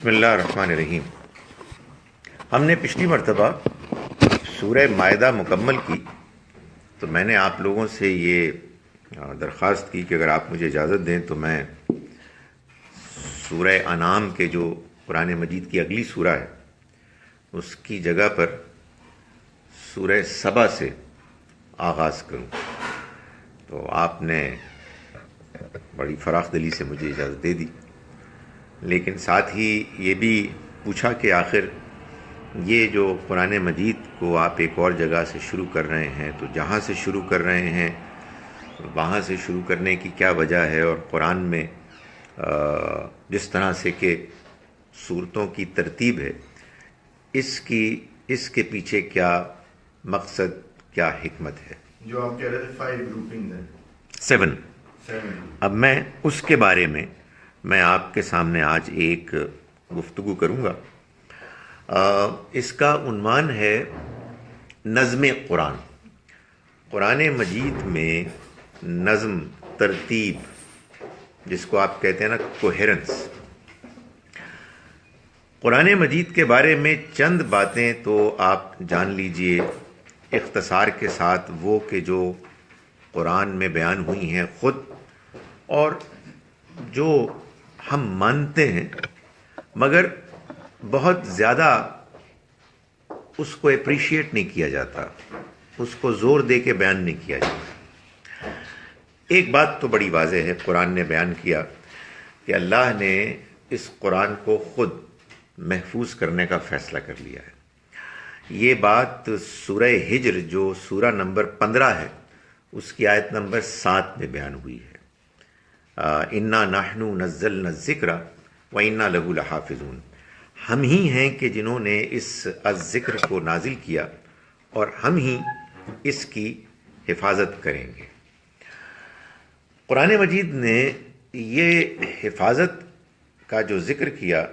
بسم اللہ الرحمن الرحیم. ہم نے پچھلی مرتبہ سورہ مائدہ مکمل کی تو میں نے آپ لوگوں سے یہ درخواست کی کہ اگر آپ مجھے اجازت دیں تو میں سورہ انعام کے جو قرآن مجید کی اگلی سورہ ہے اس کی جگہ پر سورہ سبا سے آغاز کروں. تو آپ نے بڑی فراخ دلی سے مجھے اجازت دے دی، لیکن ساتھ ہی یہ بھی پوچھا کہ آخر یہ جو قرآن مجید کو آپ ایک اور جگہ سے شروع کر رہے ہیں تو جہاں سے شروع کر رہے ہیں وہاں سے شروع کرنے کی کیا وجہ ہے، اور قرآن میں جس طرح سے کہ سورتوں کی ترتیب ہے اس کے پیچھے کیا مقصد، کیا حکمت ہے. جو آپ کہہ رہے تھے 5 گروپنگ ہیں 7. اب میں اس کے بارے میں آپ کے سامنے آج ایک گفتگو کروں گا. اس کا عنوان ہے نظم قرآن. قرآن مجید میں نظم، ترتیب، جس کو آپ کہتے ہیں نا کوہیرنس. قرآن مجید کے بارے میں چند باتیں تو آپ جان لیجئے اختصار کے ساتھ، وہ کہ جو قرآن میں بیان ہوئی ہیں خود، اور جو ہم مانتے ہیں مگر بہت زیادہ اس کو اپریشیٹ نہیں کیا جاتا، اس کو زور دے کے بیان نہیں کیا جاتا. ایک بات تو بڑی واضح ہے، قرآن نے بیان کیا کہ اللہ نے اس قرآن کو خود محفوظ کرنے کا فیصلہ کر لیا ہے. یہ بات سورہ ہجر جو سورہ نمبر 15 ہے اس کی آیت نمبر 7 میں بیان ہوئی ہے. انا نحن نزلنا الذکر وانا لہ لحافظون. ہم ہی ہیں کہ جنہوں نے اس ذکر کو نازل کیا اور ہم ہی اس کی حفاظت کریں گے. قرآن مجید نے یہ حفاظت کا جو ذکر کیا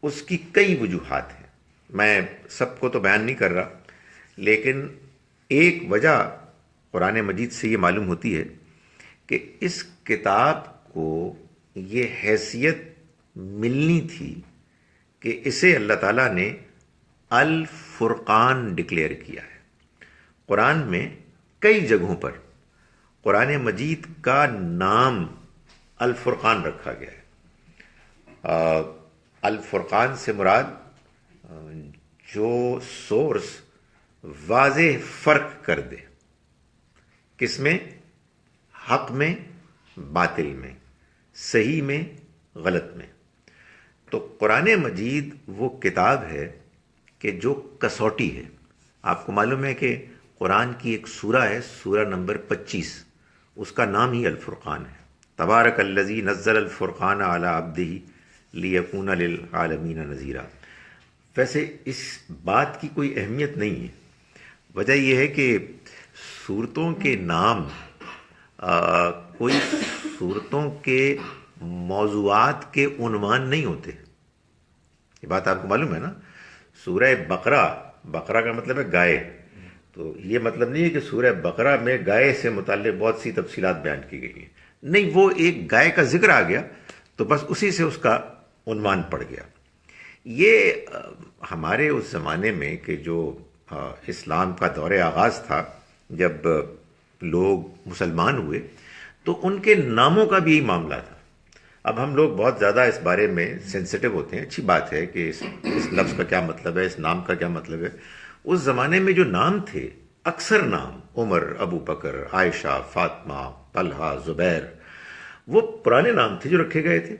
اس کی کئی وجوہات ہیں. میں سب کو تو بیان نہیں کر رہا، لیکن ایک وجہ قرآن مجید سے یہ معلوم ہوتی ہے کہ اس کتاب کو یہ حیثیت ملنی تھی کہ اسے اللہ تعالیٰ نے الفرقان ڈکلیئر کیا ہے. قرآن میں کئی جگہوں پر قرآن مجید کا نام الفرقان رکھا گیا ہے. الفرقان سے مراد جو سورس واضح فرق کر دے، کس میں؟ حق میں، باطل میں، صحیح میں، غلط میں. تو قرآن مجید وہ کتاب ہے کہ جو کسوٹی ہے. آپ کو معلوم ہے کہ قرآن کی ایک سورہ ہے، سورہ نمبر 25، اس کا نام ہی الفرقان ہے. تبارک الذی نزل الفرقان علی عبدہ لیکون للعالمین نذیرا. ویسے اس بات کی کوئی اہمیت نہیں ہے. وجہ یہ ہے کہ سورتوں کے نام کوئی سورتوں کے موضوعات کے عنوان نہیں ہوتے. یہ بات آپ کو معلوم ہے نا. سورہ بقرہ کا مطلب ہے گائے. تو یہ مطلب نہیں ہے کہ سورہ بقرہ میں گائے سے متعلق بہت سی تفصیلات بیان کی گئی ہیں. نہیں، وہ ایک گائے کا ذکر آ گیا تو بس اسی سے اس کا عنوان پڑ گیا. یہ ہمارے اس زمانے میں کہ جو اسلام کا دور آغاز تھا، جب لوگ مسلمان ہوئے تو ان کے ناموں کا بھی یہی معاملہ تھا. اب ہم لوگ بہت زیادہ اس بارے میں سینسٹیو ہوتے ہیں. اچھی بات ہے کہ اس لفظ کا کیا مطلب ہے، اس نام کا کیا مطلب ہے. اس زمانے میں جو نام تھے، اکثر نام عمر، ابو بکر، عائشہ، فاطمہ، طلحہ، زبیر، وہ پرانے نام تھے جو رکھے گئے تھے.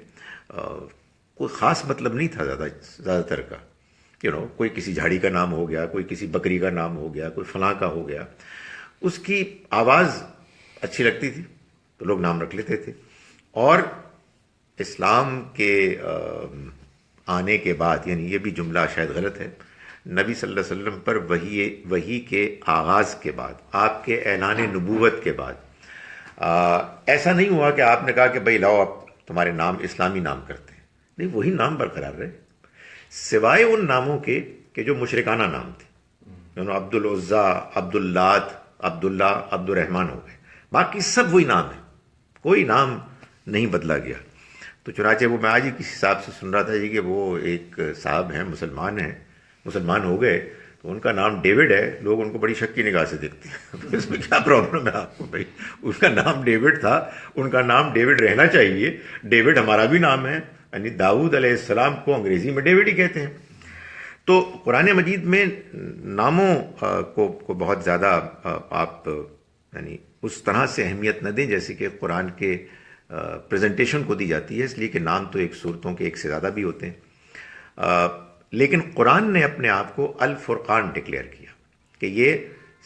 کوئی خاص مطلب نہیں تھا زیادہ تر کا. کوئی کسی جھاڑی کا نام ہو گیا، کوئی کسی بکری کا نام ہو گیا، کوئی فلاں کا ہو گیا. اس کی آواز اچھی لگتی تھی تو لوگ نام رکھ لیتے تھے. اور اسلام کے آنے کے بعد، یعنی یہ بھی جملہ شاید غلط ہے، نبی صلی اللہ علیہ وسلم پر وحی کے آغاز کے بعد، آپ کے اعلان نبوت کے بعد، ایسا نہیں ہوا کہ آپ نے کہا کہ بھائی لاؤ آپ تمہارے نام اسلامی نام کرتے ہیں. نہیں، وہی نام برقرار رہے، سوائے ان ناموں کے کہ جو مشرکانہ نام تھے. عبد العزا، عبد اللات، عبداللہ، عبد الرحمن ہو گئے. باقی سب وہی نام ہے، کوئی نام نہیں بدلا گیا. تو چنانچہ وہ میں آج ہی کسی صاحب سے سن رہا تھا جی کہ وہ ایک صاحب ہیں، مسلمان ہو گئے، تو ان کا نام ڈیوڈ ہے، لوگ ان کو بڑی شک کی نگاہ سے دیکھتے ہیں تو اس میں کیا پرابلم ہے آپ کو بھائی؟ ان کا نام ڈیوڈ تھا، ان کا نام ڈیوڈ رہنا چاہیے، ڈیوڈ ہمارا بھی نام ہے، یعنی داؤد علیہ السلام کو انگریزی میں ڈیوڈ ہی کہتے ہیں۔ تو قرآن مجید میں ناموں کو بہت زیادہ آپ یعنی اس طرح سے اہمیت نہ دیں جیسے کہ قرآن کے پریزنٹیشن کو دی جاتی ہے، اس لیے کہ نام تو ایک صورتوں کے ایک سے زیادہ بھی ہوتے ہیں، لیکن قرآن نے اپنے آپ کو الفرقان ڈکلیئر کیا کہ یہ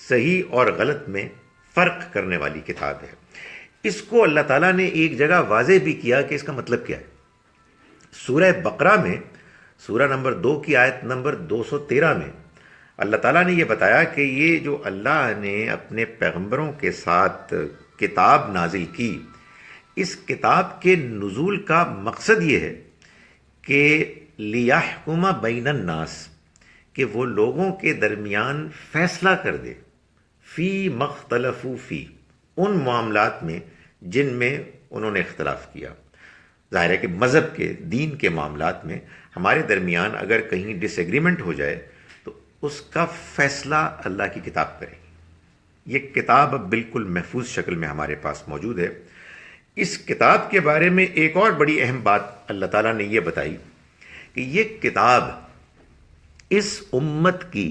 صحیح اور غلط میں فرق کرنے والی کتاب ہے۔ اس کو اللہ تعالیٰ نے ایک جگہ واضح بھی کیا کہ اس کا مطلب کیا ہے۔ سورہ بقرہ میں سورہ نمبر 2 کی آیت نمبر 213 میں اللہ تعالیٰ نے یہ بتایا کہ یہ جو اللہ نے اپنے پیغمبروں کے ساتھ کتاب نازل کی، اس کتاب کے نزول کا مقصد یہ ہے کہ لیحکم بین الناس، کہ وہ لوگوں کے درمیان فیصلہ کر دے، فی مختلفو فی، ان معاملات میں جن میں انہوں نے اختلاف کیا۔ ظاہر ہے کہ مذہب کے، دین کے معاملات میں ہمارے درمیان اگر کہیں ڈس ایگریمنٹ ہو جائے تو اس کا فیصلہ اللہ کی کتاب کرے گی۔ یہ کتاب اب بالکل محفوظ شکل میں ہمارے پاس موجود ہے۔ اس کتاب کے بارے میں ایک اور بڑی اہم بات اللہ تعالیٰ نے یہ بتائی کہ یہ کتاب اس امت کی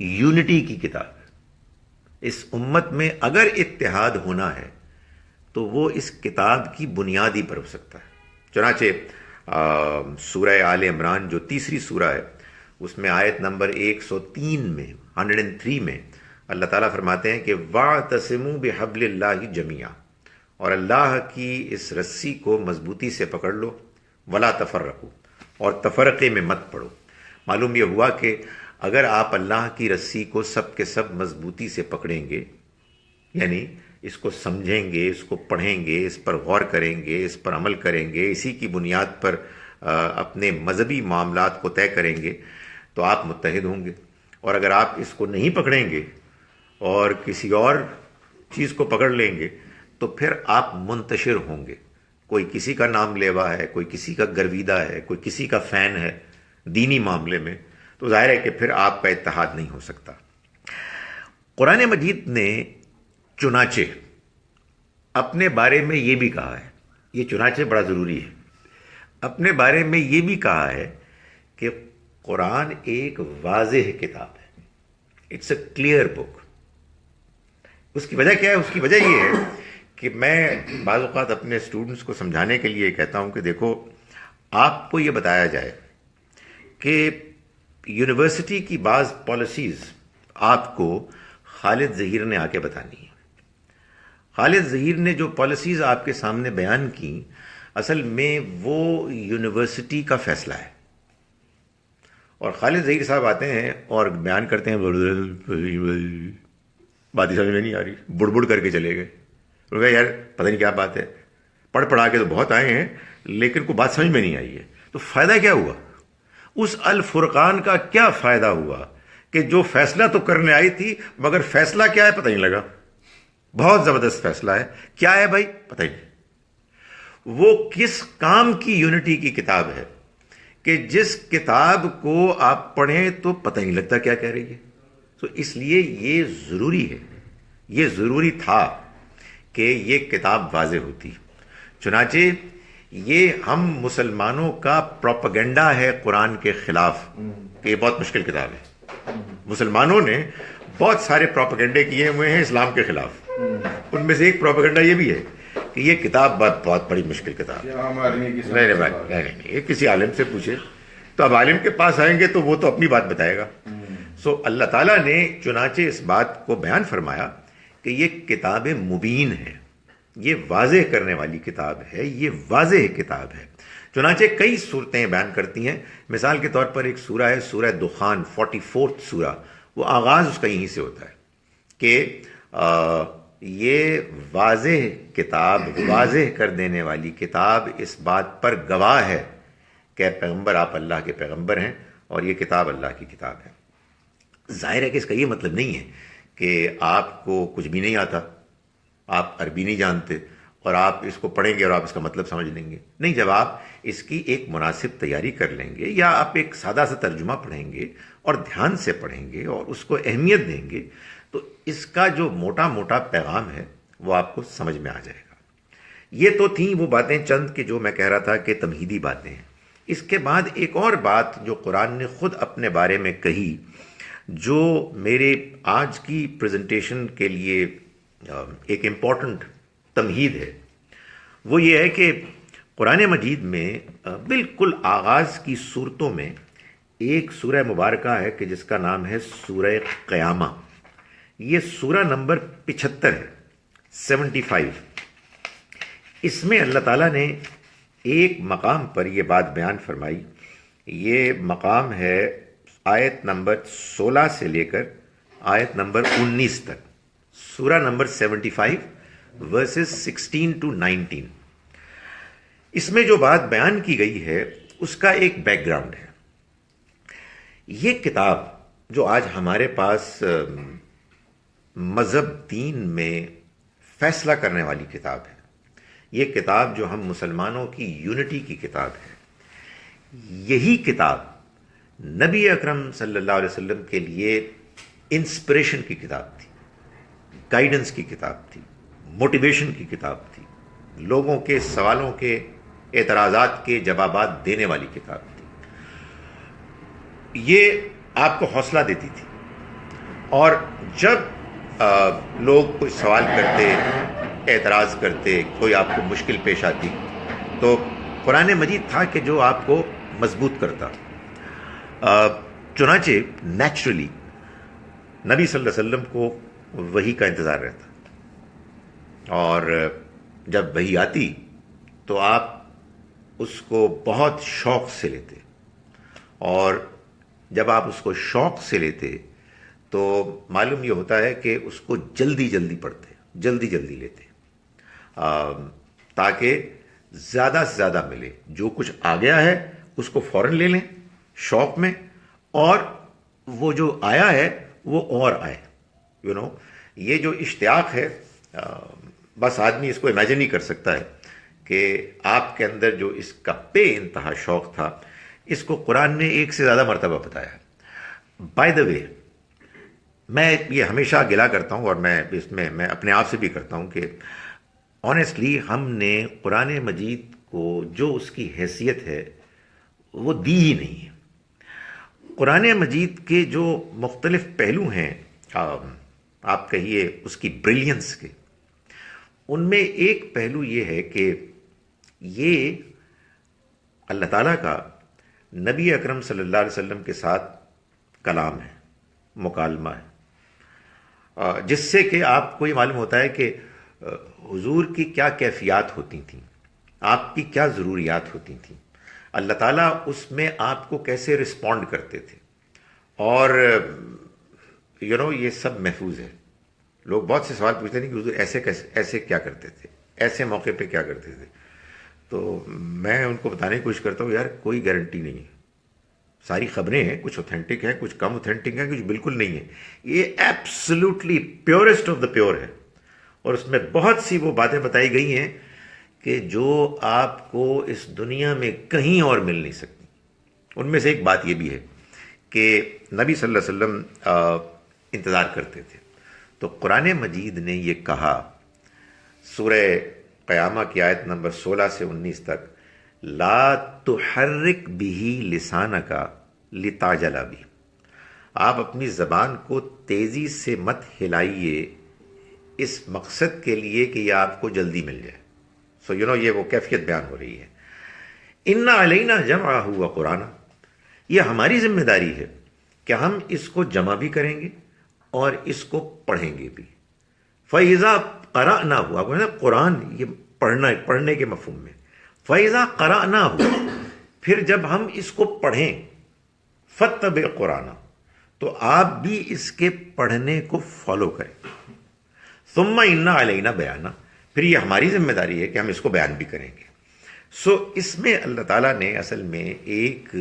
یونٹی کی کتاب ہے۔ اس امت میں اگر اتحاد ہونا ہے تو وہ اس کتاب کی بنیاد ہی پر ہو سکتا ہے۔ چنانچہ سورہ آل عمران جو تیسری سورہ ہے، اس میں آیت نمبر 103 میں 103 میں اللہ تعالیٰ فرماتے ہیں کہ وَاعْتَصِمُوا بِحَبْلِ اللَّهِ جَمِيعًا، اور اللہ کی اس رسی کو مضبوطی سے پکڑ لو، وَلَا تَفَرَّقُوا، اور تفرقے میں مت پڑو۔ معلوم یہ ہوا کہ اگر آپ اللہ کی رسی کو سب کے سب مضبوطی سے پکڑیں گے، یعنی اس کو سمجھیں گے، اس کو پڑھیں گے، اس پر غور کریں گے، اس پر عمل کریں گے، اسی کی بنیاد پر اپنے مذہبی معاملات کو طے کریں گے تو آپ متحد ہوں گے۔ اور اگر آپ اس کو نہیں پکڑیں گے اور کسی اور چیز کو پکڑ لیں گے تو پھر آپ منتشر ہوں گے، کوئی کسی کا نام لیوا ہے، کوئی کسی کا گرویدہ ہے، کوئی کسی کا فین ہے دینی معاملے میں، تو ظاہر ہے کہ پھر آپ کا اتحاد نہیں ہو سکتا۔ قرآن مجید نے چنانچہ اپنے بارے میں یہ بھی کہا ہے، یہ چنانچہ بڑا ضروری ہے، اپنے بارے میں یہ بھی کہا ہے کہ قرآن ایک واضح کتاب ہے، اٹس اے کلیئر بک۔ اس کی وجہ کیا ہے؟ اس کی وجہ یہ ہے کہ میں بعض اوقات اپنے اسٹوڈنٹس کو سمجھانے کے لیے کہتا ہوں کہ دیکھو، آپ کو یہ بتایا جائے کہ یونیورسٹی کی بعض پالیسیز آپ کو خالد ظہیر نے آ کے بتانی ہے۔ خالد ظہیر نے جو پالیسیز آپ کے سامنے بیان کی، اصل میں وہ یونیورسٹی کا فیصلہ ہے۔ اور خالد ظہیر صاحب آتے ہیں اور بیان کرتے ہیں، بات ہی سمجھ میں نہیں آ رہی، بڑ بڑ کر کے چلے گئے، انہوں نے کہا یار پتہ نہیں کیا بات ہے، پڑھا کے تو بہت آئے ہیں لیکن کوئی بات سمجھ میں نہیں آئی ہے۔ تو فائدہ کیا ہوا؟ اس الفرقان کا کیا فائدہ ہوا کہ جو فیصلہ تو کرنے آئی تھی مگر فیصلہ کیا ہے پتہ نہیں لگا۔ بہت زبردست فیصلہ ہے، کیا ہے بھائی پتہ ہی نہیں۔ وہ کس کام کی یونٹی کی کتاب ہے کہ جس کتاب کو آپ پڑھیں تو پتہ نہیں لگتا کیا کہہ رہی ہے۔ تو اس لیے یہ ضروری ہے، یہ ضروری تھا کہ یہ کتاب واضح ہوتی۔ چنانچہ یہ ہم مسلمانوں کا پروپیگنڈا ہے قرآن کے خلاف کہ یہ بہت مشکل کتاب ہے۔ مسلمانوں نے بہت سارے پروپیگنڈے کیے ہوئے ہیں اسلام کے خلاف، ان میں سے ایک پروپیگنڈا یہ بھی ہے کہ یہ کتاب بہت بڑی مشکل کتاب ہے۔ نہیں، کسی عالم سے پوچھے تو اب عالم کے پاس آئیں گے تو وہ تو اپنی بات بتائے گا۔ سو اللہ تعالیٰ نے چنانچہ اس بات کو بیان فرمایا کہ یہ کتاب مبین ہے، یہ واضح کرنے والی کتاب ہے، یہ واضح کتاب ہے۔ چنانچہ کئی صورتیں بیان کرتی ہیں، مثال کے طور پر ایک سورہ ہے سورہ دخان 44 سورہ، وہ آغاز اس کا یہیں سے ہوتا ہے کہ یہ واضح کتاب، واضح کر دینے والی کتاب اس بات پر گواہ ہے کہ پیغمبر آپ اللہ کے پیغمبر ہیں اور یہ کتاب اللہ کی کتاب ہے۔ ظاہر ہے کہ اس کا یہ مطلب نہیں ہے کہ آپ کو کچھ بھی نہیں آتا، آپ عربی نہیں جانتے اور آپ اس کو پڑھیں گے اور آپ اس کا مطلب سمجھ لیں گے. نہیں، جب آپ اس کی ایک مناسب تیاری کر لیں گے یا آپ ایک سادہ سا ترجمہ پڑھیں گے اور دھیان سے پڑھیں گے اور اس کو اہمیت دیں گے تو اس کا جو موٹا موٹا پیغام ہے وہ آپ کو سمجھ میں آ جائے گا. یہ تو تھیں وہ باتیں چند کہ جو میں کہہ رہا تھا کہ تمہیدی باتیں ہیں. اس کے بعد ایک اور بات جو قرآن نے خود اپنے بارے میں کہی، جو میرے آج کی پریزنٹیشن کے لیے ایک امپورٹنٹ تمہید ہے، وہ یہ ہے کہ قرآن مجید میں بالکل آغاز کی صورتوں میں ایک سورہ مبارکہ ہے کہ جس کا نام ہے سورہ قیامہ. یہ سورہ نمبر 75 ہے، 75. اس میں اللہ تعالیٰ نے ایک مقام پر یہ بات بیان فرمائی. یہ مقام ہے آیت نمبر 16 سے لے کر آیت نمبر 19 تک. سورہ نمبر 75 ورسز 16 to 19. اس میں جو بات بیان کی گئی ہے اس کا ایک بیک گراؤنڈ ہے. یہ کتاب جو آج ہمارے پاس مذہب دین میں فیصلہ کرنے والی کتاب ہے، یہ کتاب جو ہم مسلمانوں کی یونٹی کی کتاب ہے، یہی کتاب نبی اکرم صلی اللہ علیہ وسلم کے لیے انسپریشن کی کتاب تھی، گائیڈنس کی کتاب تھی، موٹیویشن کی کتاب تھی، لوگوں کے سوالوں کے اعتراضات کے جوابات دینے والی کتاب تھی. یہ آپ کو حوصلہ دیتی تھی، اور جب لوگ کوئی سوال کرتے، اعتراض کرتے، کوئی آپ کو مشکل پیش آتی، تو قرآن مجید تھا کہ جو آپ کو مضبوط کرتا. چنانچہ نیچرلی نبی صلی اللہ علیہ وسلم کو وحی کا انتظار رہتا، اور جب وحی آتی تو آپ اس کو بہت شوق سے لیتے، اور جب آپ اس کو شوق سے لیتے تو معلوم یہ ہوتا ہے کہ اس کو جلدی جلدی پڑھتے، جلدی جلدی لیتے، تاکہ زیادہ سے زیادہ ملے. جو کچھ آ گیا ہے اس کو فوراً لے لیں شوق میں، اور وہ جو آیا ہے وہ اور آئے. یہ جو اشتیاق ہے، بس آدمی اس کو امیجن ہی کر سکتا ہے کہ آپ کے اندر جو اس کا بے انتہا شوق تھا، اس کو قرآن نے ایک سے زیادہ مرتبہ بتایا. بائی دا وے، میں یہ ہمیشہ گلا کرتا ہوں، اور میں اس میں اپنے آپ سے بھی کرتا ہوں کہ آنیسٹلی ہم نے قرآن مجید کو جو اس کی حیثیت ہے وہ دی ہی نہیں ہے. قرآن مجید کے جو مختلف پہلو ہیں، آپ کہیے اس کی بریلینس کے، ان میں ایک پہلو یہ ہے کہ یہ اللہ تعالیٰ کا نبی اکرم صلی اللہ علیہ وسلم کے ساتھ کلام ہے، مکالمہ ہے، جس سے کہ آپ کو یہ معلوم ہوتا ہے کہ حضور کی کیا کیفیات ہوتی تھیں، آپ کی کیا ضروریات ہوتی تھیں، اللہ تعالیٰ اس میں آپ کو کیسے رسپونڈ کرتے تھے. اور یہ سب محفوظ ہے. لوگ بہت سے سوال پوچھتے ہیں کہ حضور ایسے کیا کرتے تھے، ایسے موقع پہ کیا کرتے تھے. تو میں ان کو بتانے کی کوشش کرتا ہوں، یار کوئی گارنٹی نہیں ہے. ساری خبریں ہیں، کچھ اوتھینٹک ہیں، کچھ کم اوتھینٹک ہیں، کچھ بالکل نہیں ہے. یہ absolutely purest of the pure ہے، اور اس میں بہت سی وہ باتیں بتائی گئی ہیں کہ جو آپ کو اس دنیا میں کہیں اور مل نہیں سکتی. ان میں سے ایک بات یہ بھی ہے کہ نبی صلی اللہ علیہ وسلم انتظار کرتے تھے. تو قرآن مجید نے یہ کہا سورہ قیامہ کی آیت نمبر 16 سے 19 تک، لا تحرک بہ لسانک لتعجل بہ، آپ اپنی زبان کو تیزی سے مت ہلائیے اس مقصد کے لیے کہ یہ آپ کو جلدی مل جائے. سو یہ وہ کیفیت بیان ہو رہی ہے. اِنَّ عَلَيْنَا جَمْعَهُ وَقُرْآنَهُ، یہ ہماری ذمہ داری ہے کہ ہم اس کو جمع بھی کریں گے اور اس کو پڑھیں گے بھی. فَإِذَا قَرَأْنَاهُ، آپ کہتے ہیں قرآن یہ پڑھنے کے مفہوم میں، فَإِذَا قَرَأْنَاهُ، پھر جب ہم اس کو پڑھیں، فَاتَّبِعْ قُرْآنَهُ، تو آپ بھی اس کے پڑھنے کو فالو کریں. ثُمَّ إِنَّ عَلَيْنَا بَيَانَهُ، پھر یہ ہماری ذمہ داری ہے کہ ہم اس کو بیان بھی کریں گے. اس میں اللہ تعالیٰ نے اصل میں ایک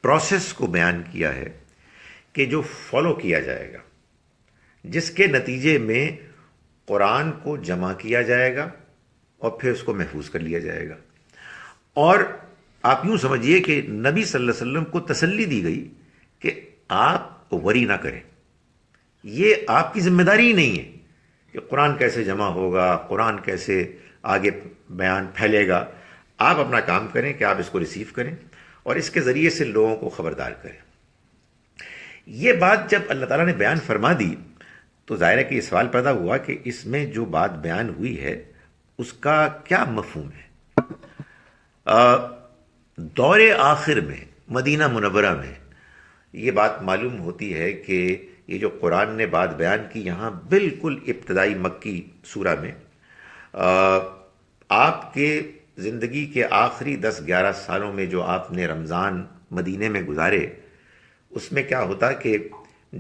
پروسیس کو بیان کیا ہے کہ جو فالو کیا جائے گا، جس کے نتیجے میں قرآن کو جمع کیا جائے گا اور پھر اس کو محفوظ کر لیا جائے گا. اور آپ یوں سمجھیے کہ نبی صلی اللہ علیہ وسلم کو تسلی دی گئی کہ آپ وری نہ کریں، یہ آپ کی ذمہ داری ہی نہیں ہے کہ قرآن کیسے جمع ہوگا، قرآن کیسے آگے بیان پھیلے گا. آپ اپنا کام کریں کہ آپ اس کو ریسیو کریں اور اس کے ذریعے سے لوگوں کو خبردار کریں. یہ بات جب اللہ تعالیٰ نے بیان فرما دی تو ظاہر ہے کہ یہ سوال پیدا ہوا کہ اس میں جو بات بیان ہوئی ہے اس کا کیا مفہوم ہے. دور آخر میں مدینہ منورہ میں یہ بات معلوم ہوتی ہے کہ یہ جو قرآن نے بات بیان کی یہاں بالکل ابتدائی مکی سورہ میں، آپ کے زندگی کے آخری 10-11 سالوں میں جو آپ نے رمضان مدینے میں گزارے، اس میں کیا ہوتا کہ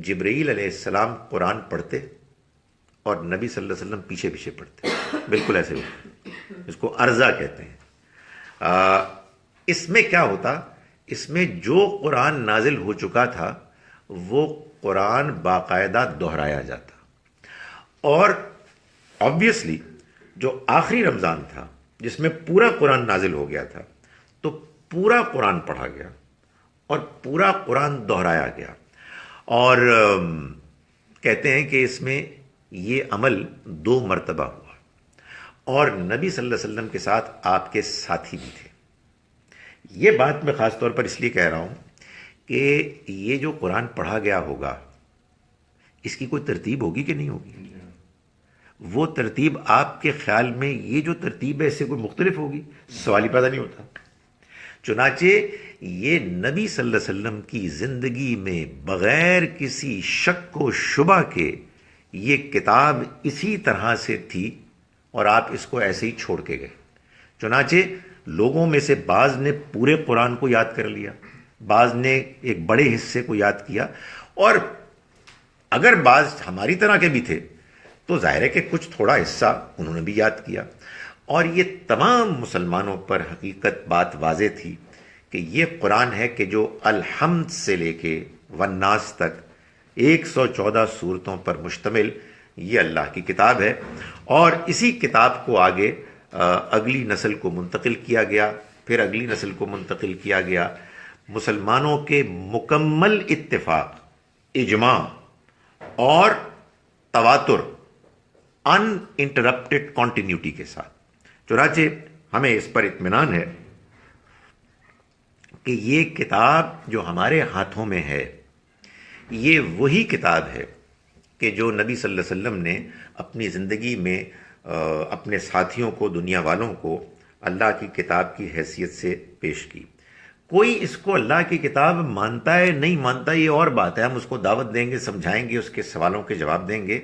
جبرائیل علیہ السلام قرآن پڑھتے اور نبی صلی اللہ علیہ وسلم پیچھے پیچھے پڑھتے. بالکل ایسے ہوتا، اس کو عرضہ کہتے ہیں. اس میں کیا ہوتا، اس میں جو قرآن نازل ہو چکا تھا وہ قرآن باقاعدہ دہرایا جاتا. اور آبویسلی جو آخری رمضان تھا جس میں پورا قرآن نازل ہو گیا تھا تو پورا قرآن پڑھا گیا اور پورا قرآن دہرایا گیا. اور کہتے ہیں کہ اس میں یہ عمل 2 مرتبہ ہوا اور نبی صلی اللہ علیہ وسلم کے ساتھ آپ کے ساتھی بھی تھے. یہ بات میں خاص طور پر اس لیے کہہ رہا ہوں کہ یہ جو قرآن پڑھا گیا ہوگا اس کی کوئی ترتیب ہوگی کہ نہیں ہوگی؟ وہ ترتیب آپ کے خیال میں یہ جو ترتیب ہے اس سے کوئی مختلف ہوگی؟ سوال ہی پیدا نہیں ہوتا. چنانچہ یہ نبی صلی اللہ علیہ وسلم کی زندگی میں بغیر کسی شک و شبہ کے یہ کتاب اسی طرح سے تھی اور آپ اس کو ایسے ہی چھوڑ کے گئے. چنانچہ لوگوں میں سے بعض نے پورے قرآن کو یاد کر لیا، بعض نے ایک بڑے حصے کو یاد کیا، اور اگر بعض ہماری طرح کے بھی تھے تو ظاہر ہے کہ کچھ تھوڑا حصہ انہوں نے بھی یاد کیا. اور یہ تمام مسلمانوں پر حقیقت بات واضح تھی کہ یہ قرآن ہے کہ جو الحمد سے لے کے والناس تک 114 سورتوں پر مشتمل یہ اللہ کی کتاب ہے. اور اسی کتاب کو آگے اگلی نسل کو منتقل کیا گیا، پھر اگلی نسل کو منتقل کیا گیا، مسلمانوں کے مکمل اتفاق، اجماع اور تواتر، ان انٹرپٹڈ کنٹینیوٹی کے ساتھ. چنانچہ ہمیں اس پر اطمینان ہے کہ یہ کتاب جو ہمارے ہاتھوں میں ہے یہ وہی کتاب ہے کہ جو نبی صلی اللہ علیہ وسلم نے اپنی زندگی میں اپنے ساتھیوں کو، دنیا والوں کو اللہ کی کتاب کی حیثیت سے پیش کی. کوئی اس کو اللہ کی کتاب مانتا ہے نہیں مانتا یہ اور بات ہے، ہم اس کو دعوت دیں گے، سمجھائیں گے، اس کے سوالوں کے جواب دیں گے،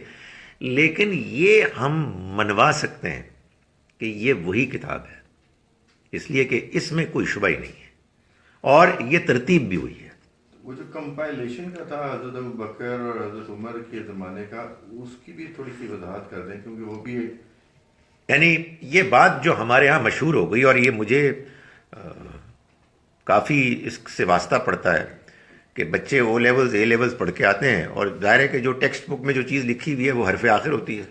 لیکن یہ ہم منوا سکتے ہیں کہ یہ وہی کتاب ہے، اس لیے کہ اس میں کوئی شبہ ہی نہیں ہے اور یہ ترتیب بھی ہوئی ہے. وہ جو کمپائلیشن کا تھا حضرت ابوبکر اور حضرت عمر کے زمانے کا، اس کی بھی تھوڑی سی وضاحت کر دیں کیونکہ وہ بھی یعنی یہ بات جو ہمارے ہاں مشہور ہو گئی، اور یہ مجھے کافی اس سے واسطہ پڑتا ہے کہ بچے او لیولز اے لیولز پڑھ کے آتے ہیں اور ظاہر ہے کہ جو ٹیکسٹ بک میں جو چیز لکھی ہوئی ہے وہ حرف آخر ہوتی ہے.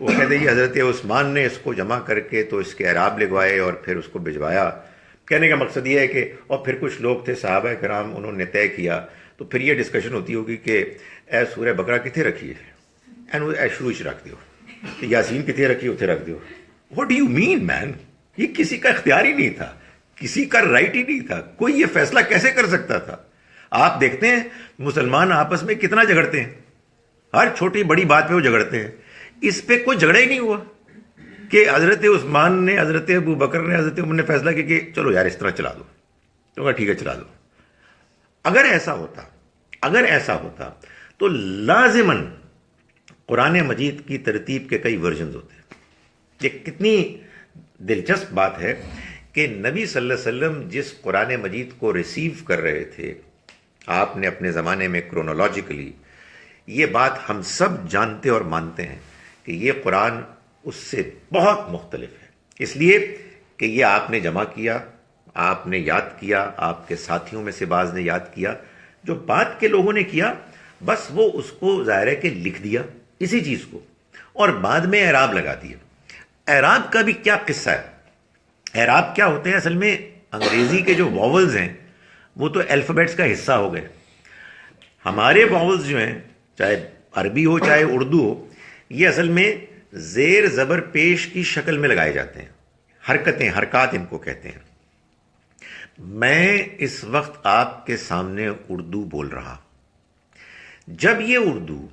وہ کہتے ہیں حضرت عثمان نے اس کو جمع کر کے تو اس کے اعراب لگوائے اور پھر اس کو بھجوایا. کہنے کا مقصد یہ ہے کہ اور پھر کچھ لوگ تھے صحابہ کرام، انہوں نے طے کیا تو پھر یہ ڈسکشن ہوتی ہوگی کہ اے سورہ بقرہ کتنے رکھی ہے، اے شروع رکھ دیو، یاسین کتنے رکھی اتنے رکھ دیو. واٹ ڈو یو مین مین؟ یہ کسی کا اختیار ہی نہیں تھا، کسی کا رائٹ ہی نہیں تھا، کوئی یہ فیصلہ کیسے کر سکتا تھا؟ آپ دیکھتے ہیں مسلمان آپس میں کتنا جھگڑتے ہیں، ہر چھوٹی بڑی بات پہ وہ جھگڑتے ہیں. اس پہ کوئی جھگڑا ہی نہیں ہوا کہ حضرت عثمان نے، حضرت ابو بکر نے، حضرت عمر نے فیصلہ کیا کہ چلو یار اس طرح چلا دو، تو ٹھیک ہے چلا دو. اگر ایسا ہوتا تو لازماً قرآن مجید کی ترتیب کے کئی ورژنز ہوتے. یہ کتنی دلچسپ بات ہے کہ نبی صلی اللہ علیہ وسلم جس قرآن مجید کو ریسیو کر رہے تھے آپ نے اپنے زمانے میں کرونالوجیکلی، یہ بات ہم سب جانتے اور مانتے ہیں کہ یہ قرآن اس سے بہت مختلف ہے، اس لیے کہ یہ آپ نے جمع کیا، آپ نے یاد کیا، آپ کے ساتھیوں میں سے بعض نے یاد کیا. جو بات کے لوگوں نے کیا بس وہ اس کو ظاہر ہے کہ لکھ دیا اسی چیز کو، اور بعد میں اعراب لگا دیا. اعراب کا بھی کیا قصہ ہے؟ اعراب کیا ہوتے ہیں اصل میں؟ انگریزی کے جو واولز ہیں وہ تو الفابیٹس کا حصہ ہو گئے. ہمارے واولز جو ہیں، چاہے عربی ہو چاہے اردو ہو، یہ اصل میں زیر زبر پیش کی شکل میں لگائے جاتے ہیں. حرکتیں، حرکات ان کو کہتے ہیں. میں اس وقت آپ کے سامنے اردو بول رہا، جب یہ اردو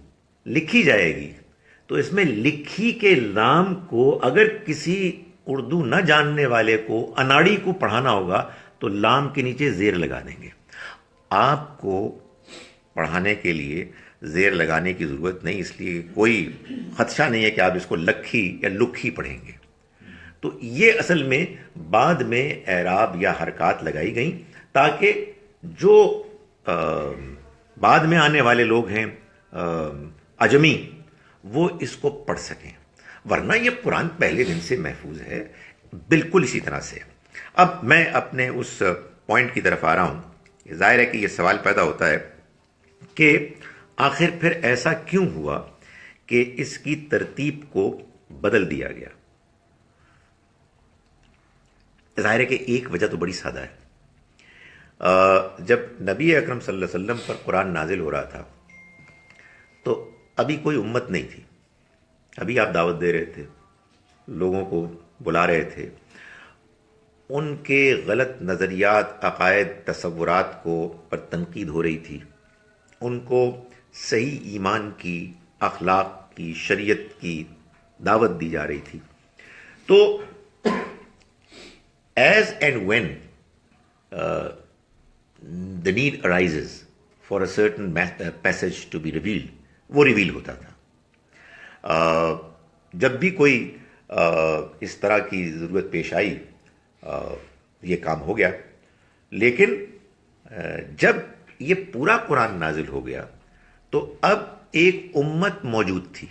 لکھی جائے گی تو اس میں لکھی کے لام کو اگر کسی اردو نہ جاننے والے کو، اناڑی کو پڑھانا ہوگا تو لام کے نیچے زیر لگا دیں گے. آپ کو پڑھانے کے لیے زیر لگانے کی ضرورت نہیں، اس لیے کوئی خدشہ نہیں ہے کہ آپ اس کو لکھی یا لکھی پڑھیں گے. تو یہ اصل میں بعد میں اعراب یا حرکات لگائی گئیں تاکہ جو بعد میں آنے والے لوگ ہیں عجمی، وہ اس کو پڑھ سکیں. ورنہ یہ قرآن پہلے دن سے محفوظ ہے بالکل اسی طرح سے. اب میں اپنے اس پوائنٹ کی طرف آ رہا ہوں. ظاہر ہے کہ یہ سوال پیدا ہوتا ہے کہ آخر پھر ایسا کیوں ہوا کہ اس کی ترتیب کو بدل دیا گیا. ظاہر ہے کہ ایک وجہ تو بڑی سادہ ہے. جب نبی اکرم صلی اللہ علیہ وسلم پر قرآن نازل ہو رہا تھا تو ابھی کوئی امت نہیں تھی. ابھی آپ دعوت دے رہے تھے، لوگوں کو بلا رہے تھے، ان کے غلط نظریات، عقائد، تصورات کو پر تنقید ہو رہی تھی، ان کو صحیح ایمان کی، اخلاق کی، شریعت کی دعوت دی جا رہی تھی. تو as and when the need arises for a certain passage to be revealed، وہ ریویل ہوتا تھا. جب بھی کوئی اس طرح کی ضرورت پیش آئی یہ کام ہو گیا. لیکن جب یہ پورا قرآن نازل ہو گیا تو اب ایک امت موجود تھی،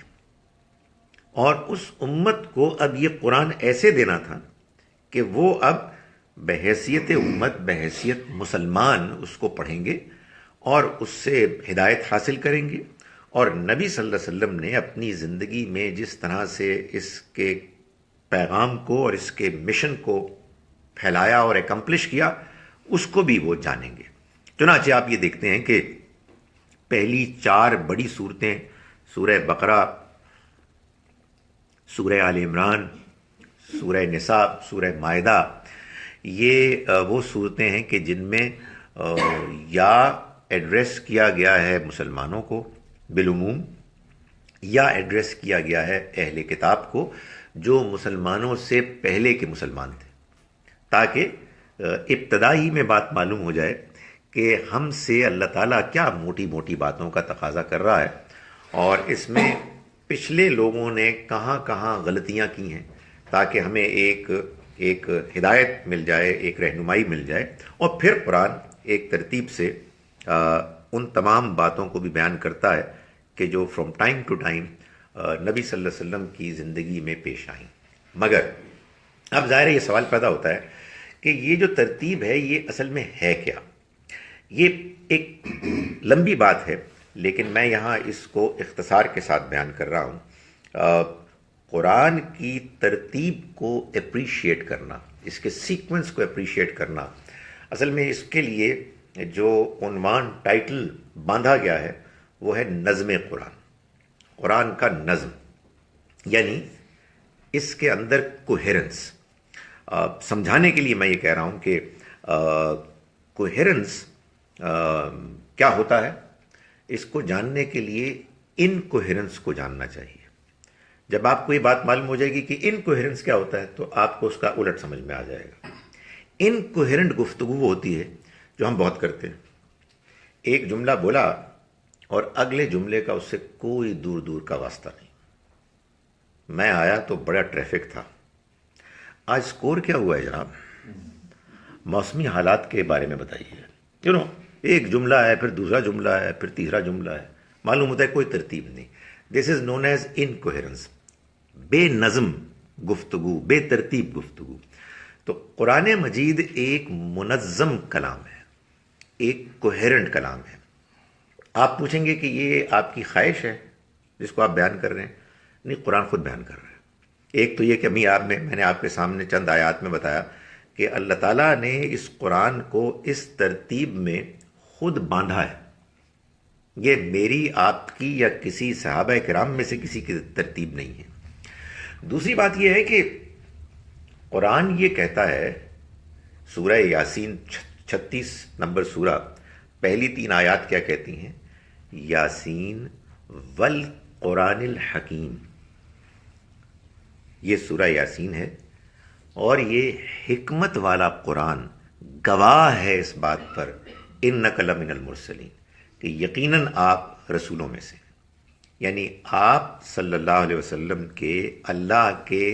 اور اس امت کو اب یہ قرآن ایسے دینا تھا کہ وہ اب بحیثیت امت، بحیثیت مسلمان اس کو پڑھیں گے اور اس سے ہدایت حاصل کریں گے. اور نبی صلی اللہ علیہ وسلم نے اپنی زندگی میں جس طرح سے اس کے پیغام کو اور اس کے مشن کو پھیلایا اور اکمپلش کیا، اس کو بھی وہ جانیں گے. چنانچہ آپ یہ دیکھتے ہیں کہ پہلی 4 بڑی صورتیں، سورہ بقرہ، سورہ آل عمران، سورہ نساء، سورہ مائدہ، یہ وہ صورتیں ہیں کہ جن میں یا ایڈریس کیا گیا ہے مسلمانوں کو بالعموم، یا ایڈریس کیا گیا ہے اہل کتاب کو جو مسلمانوں سے پہلے کے مسلمان تھے، تاکہ ابتدا ہی میں بات معلوم ہو جائے کہ ہم سے اللہ تعالیٰ کیا موٹی موٹی باتوں کا تقاضا کر رہا ہے، اور اس میں پچھلے لوگوں نے کہاں کہاں غلطیاں کی ہیں، تاکہ ہمیں ایک ہدایت مل جائے، ایک رہنمائی مل جائے. اور پھر قرآن ایک ترتیب سے ان تمام باتوں کو بھی بیان کرتا ہے کہ جو فرام ٹائم ٹو ٹائم نبی صلی اللہ علیہ وسلم کی زندگی میں پیش آئیں. مگر اب ظاہر یہ سوال پیدا ہوتا ہے کہ یہ جو ترتیب ہے یہ اصل میں ہے کیا؟ یہ ایک لمبی بات ہے، لیکن میں یہاں اس کو اختصار کے ساتھ بیان کر رہا ہوں. قرآن کی ترتیب کو اپریشیٹ کرنا، اس کے سیکوینس کو اپریشیٹ کرنا، اصل میں اس کے لیے جو عنوان ٹائٹل باندھا گیا ہے وہ ہے نظم قرآن. قرآن کا نظم، یعنی اس کے اندر کوہیرنس. سمجھانے کے لیے میں یہ کہہ رہا ہوں کہ کوہیرنس کیا ہوتا ہے، اس کو جاننے کے لیے انکوہیرنس کو جاننا چاہیے. جب آپ کو یہ بات معلوم ہو جائے گی کہ انکوہیرنس کیا ہوتا ہے تو آپ کو اس کا الٹ سمجھ میں آ جائے گا. انکوہیرنٹ گفتگو وہ ہوتی ہے جو ہم بہت کرتے ہیں. ایک جملہ بولا اور اگلے جملے کا اس سے کوئی دور دور کا واسطہ نہیں. میں آیا تو بڑا ٹریفک تھا. آج سکور کیا ہوا ہے جناب؟ موسمی حالات کے بارے میں بتائیے. ایک جملہ ہے، پھر دوسرا جملہ ہے، پھر تیسرا جملہ ہے. معلوم ہوتا ہے کوئی ترتیب نہیں. دس از نون ایز انکوہیرنس، بے نظم گفتگو، بے ترتیب گفتگو. تو قرآن مجید ایک منظم کلام ہے، ایک کوہیرنٹ کلام ہے. آپ پوچھیں گے کہ یہ آپ کی خواہش ہے جس کو آپ بیان کر رہے ہیں؟ نہیں، قرآن خود بیان کر رہا ہے۔ ایک تو یہ کہ میں نے آپ کے سامنے چند آیات میں بتایا کہ اللہ تعالیٰ نے اس قرآن کو اس ترتیب میں خود باندھا ہے، یہ میری، آپ کی یا کسی صحابہ کرام میں سے کسی کی ترتیب نہیں ہے۔ دوسری بات یہ ہے کہ قرآن یہ کہتا ہے، سورہ یاسین 36 نمبر سورہ، پہلی 3 آیات کیا کہتی ہیں؟ یاسین والقرآن الحکیم، یہ سورہ یاسین ہے، اور یہ حکمت والا قرآن گواہ ہے اس بات پر، انک لمن المرسلین، کہ یقیناً آپ رسولوں میں سے، یعنی آپ صلی اللہ علیہ وسلم کے اللہ کے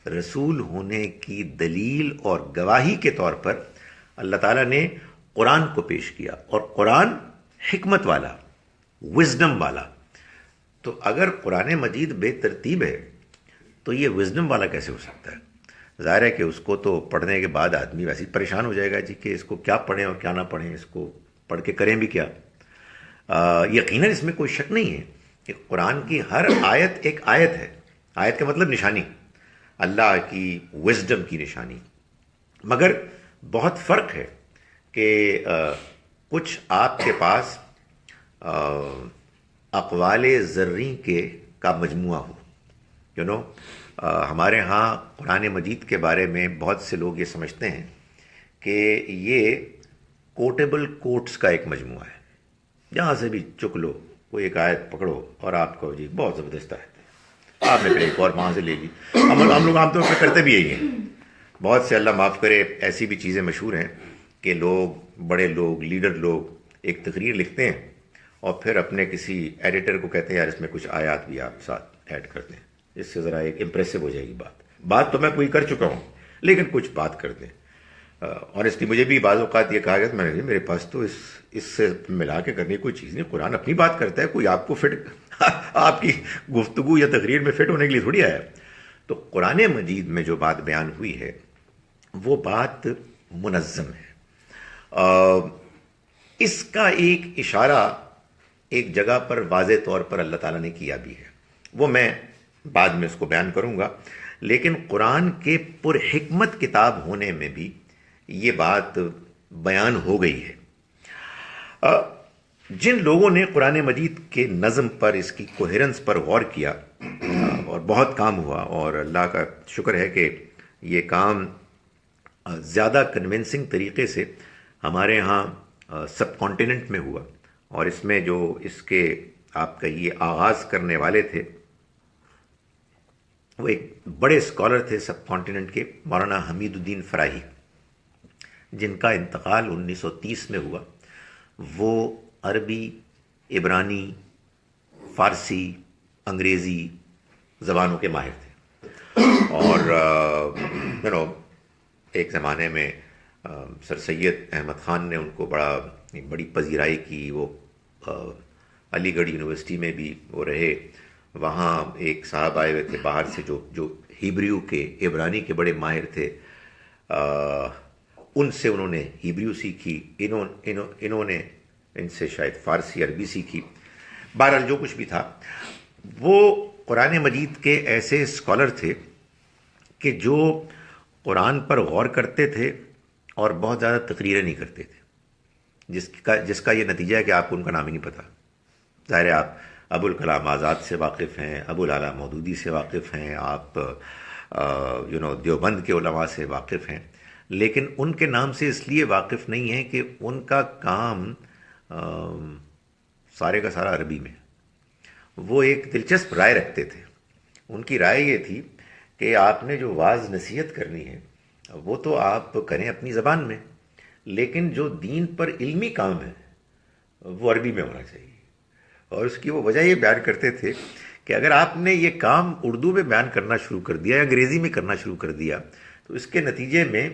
رسول ہونے کی دلیل اور گواہی کے طور پر اللہ تعالیٰ نے قرآن کو پیش کیا، اور قرآن حکمت والا، وزڈم والا۔ تو اگر قرآن مجید بے ترتیب ہے تو یہ وزڈم والا کیسے ہو سکتا ہے؟ ظاہر ہے کہ اس کو تو پڑھنے کے بعد آدمی ویسے ہی پریشان ہو جائے گا جی کہ اس کو کیا پڑھیں اور کیا نہ پڑھیں، اس کو پڑھ کے کریں بھی کیا۔ یقیناً اس میں کوئی شک نہیں ہے کہ قرآن کی ہر آیت ایک آیت ہے، آیت کا مطلب نشانی، اللہ کی وزڈم کی نشانی، مگر بہت فرق ہے کہ کچھ آپ کے پاس اقوال زرعی کا مجموعہ ہو، ہمارے ہاں قرآن مجید کے بارے میں بہت سے لوگ یہ سمجھتے ہیں کہ یہ کوٹیبل کوٹس کا ایک مجموعہ ہے، جہاں سے بھی چک لو، کوئی ایک آیت پکڑو اور آپ کو جی بہت زبردست آیت ہے، آپ نے پھر ایک اور وہاں سے لے لی۔ ہم لوگ عام طور پہ کرتے بھی یہی ہیں، بہت سے، اللہ معاف کرے، ایسی بھی چیزیں مشہور ہیں کہ لوگ، بڑے لوگ، لیڈر لوگ ایک تقریر لکھتے ہیں اور پھر اپنے کسی ایڈیٹر کو کہتے ہیں یار اس میں کچھ آیات بھی آپ ساتھ ایڈ کر دیں، اس سے ذرا ایک امپریسو ہو جائے گی بات تو میں کوئی کر چکا ہوں لیکن کچھ بات کر دیں۔ اور اس کی مجھے بھی بعض اوقات یہ کہا گیا، میں نے میرے پاس تو اس سے ملا کے کرنے کی کوئی چیز نہیں، قرآن اپنی بات کرتا ہے، کوئی آپ کو فٹ آپ کی گفتگو یا تقریر میں فٹ ہونے کے لیے تھوڑی آیا۔ تو قرآن مجید میں جو بات بیان ہوئی ہے وہ بات منظم ہے۔ اس کا ایک اشارہ ایک جگہ پر واضح طور پر اللہ تعالیٰ نے کیا بھی ہے، وہ میں بعد میں اس کو بیان کروں گا، لیکن قرآن کے پر حکمت کتاب ہونے میں بھی یہ بات بیان ہو گئی ہے۔ جن لوگوں نے قرآن مجید کے نظم پر، اس کی کوہرنس پر غور کیا، اور بہت کام ہوا، اور اللہ کا شکر ہے کہ یہ کام زیادہ کنونسنگ طریقے سے ہمارے ہاں سب کانٹیننٹ میں ہوا، اور اس میں جو اس کے آپ کہیے آغاز کرنے والے تھے وہ ایک بڑے اسکالر تھے سب کانٹیننٹ کے، مولانا حمید الدین فراہی، جن کا انتقال 1930 میں ہوا۔ وہ عربی، عبرانی، فارسی، انگریزی زبانوں کے ماہر تھے، اور ایک زمانے میں سر سید احمد خان نے ان کو بڑی پذیرائی کی، وہ علی گڑھ یونیورسٹی میں بھی وہ رہے، وہاں ایک صاحب آئے ہوئے تھے باہر سے جو ہیبریو کے، عبرانی کے بڑے ماہر تھے، ان سے انہوں نے ہیبریو سیکھی، انہوں نے ان سے شاید فارسی، عربی سیکھی۔ بہرحال جو کچھ بھی تھا، وہ قرآن مجید کے ایسے اسکالر تھے کہ جو قرآن پر غور کرتے تھے اور بہت زیادہ تقریریں نہیں کرتے تھے، جس کا یہ نتیجہ ہے کہ آپ کو ان کا نام ہی نہیں پتہ۔ ظاہر ہے آپ ابوالکلام آزاد سے واقف ہیں، ابوالعلا مودودی سے واقف ہیں، آپ دیوبند کے علماء سے واقف ہیں، لیکن ان کے نام سے اس لیے واقف نہیں ہیں کہ ان کا کام سارے کا سارا عربی میں۔ وہ ایک دلچسپ رائے رکھتے تھے، ان کی رائے یہ تھی کہ آپ نے جو واعظ نصیحت کرنی ہے وہ تو آپ کریں اپنی زبان میں، لیکن جو دین پر علمی کام ہے وہ عربی میں ہونا چاہیے۔ اور اس کی وہ وجہ یہ بیان کرتے تھے کہ اگر آپ نے یہ کام اردو میں بیان کرنا شروع کر دیا یا انگریزی میں کرنا شروع کر دیا تو اس کے نتیجے میں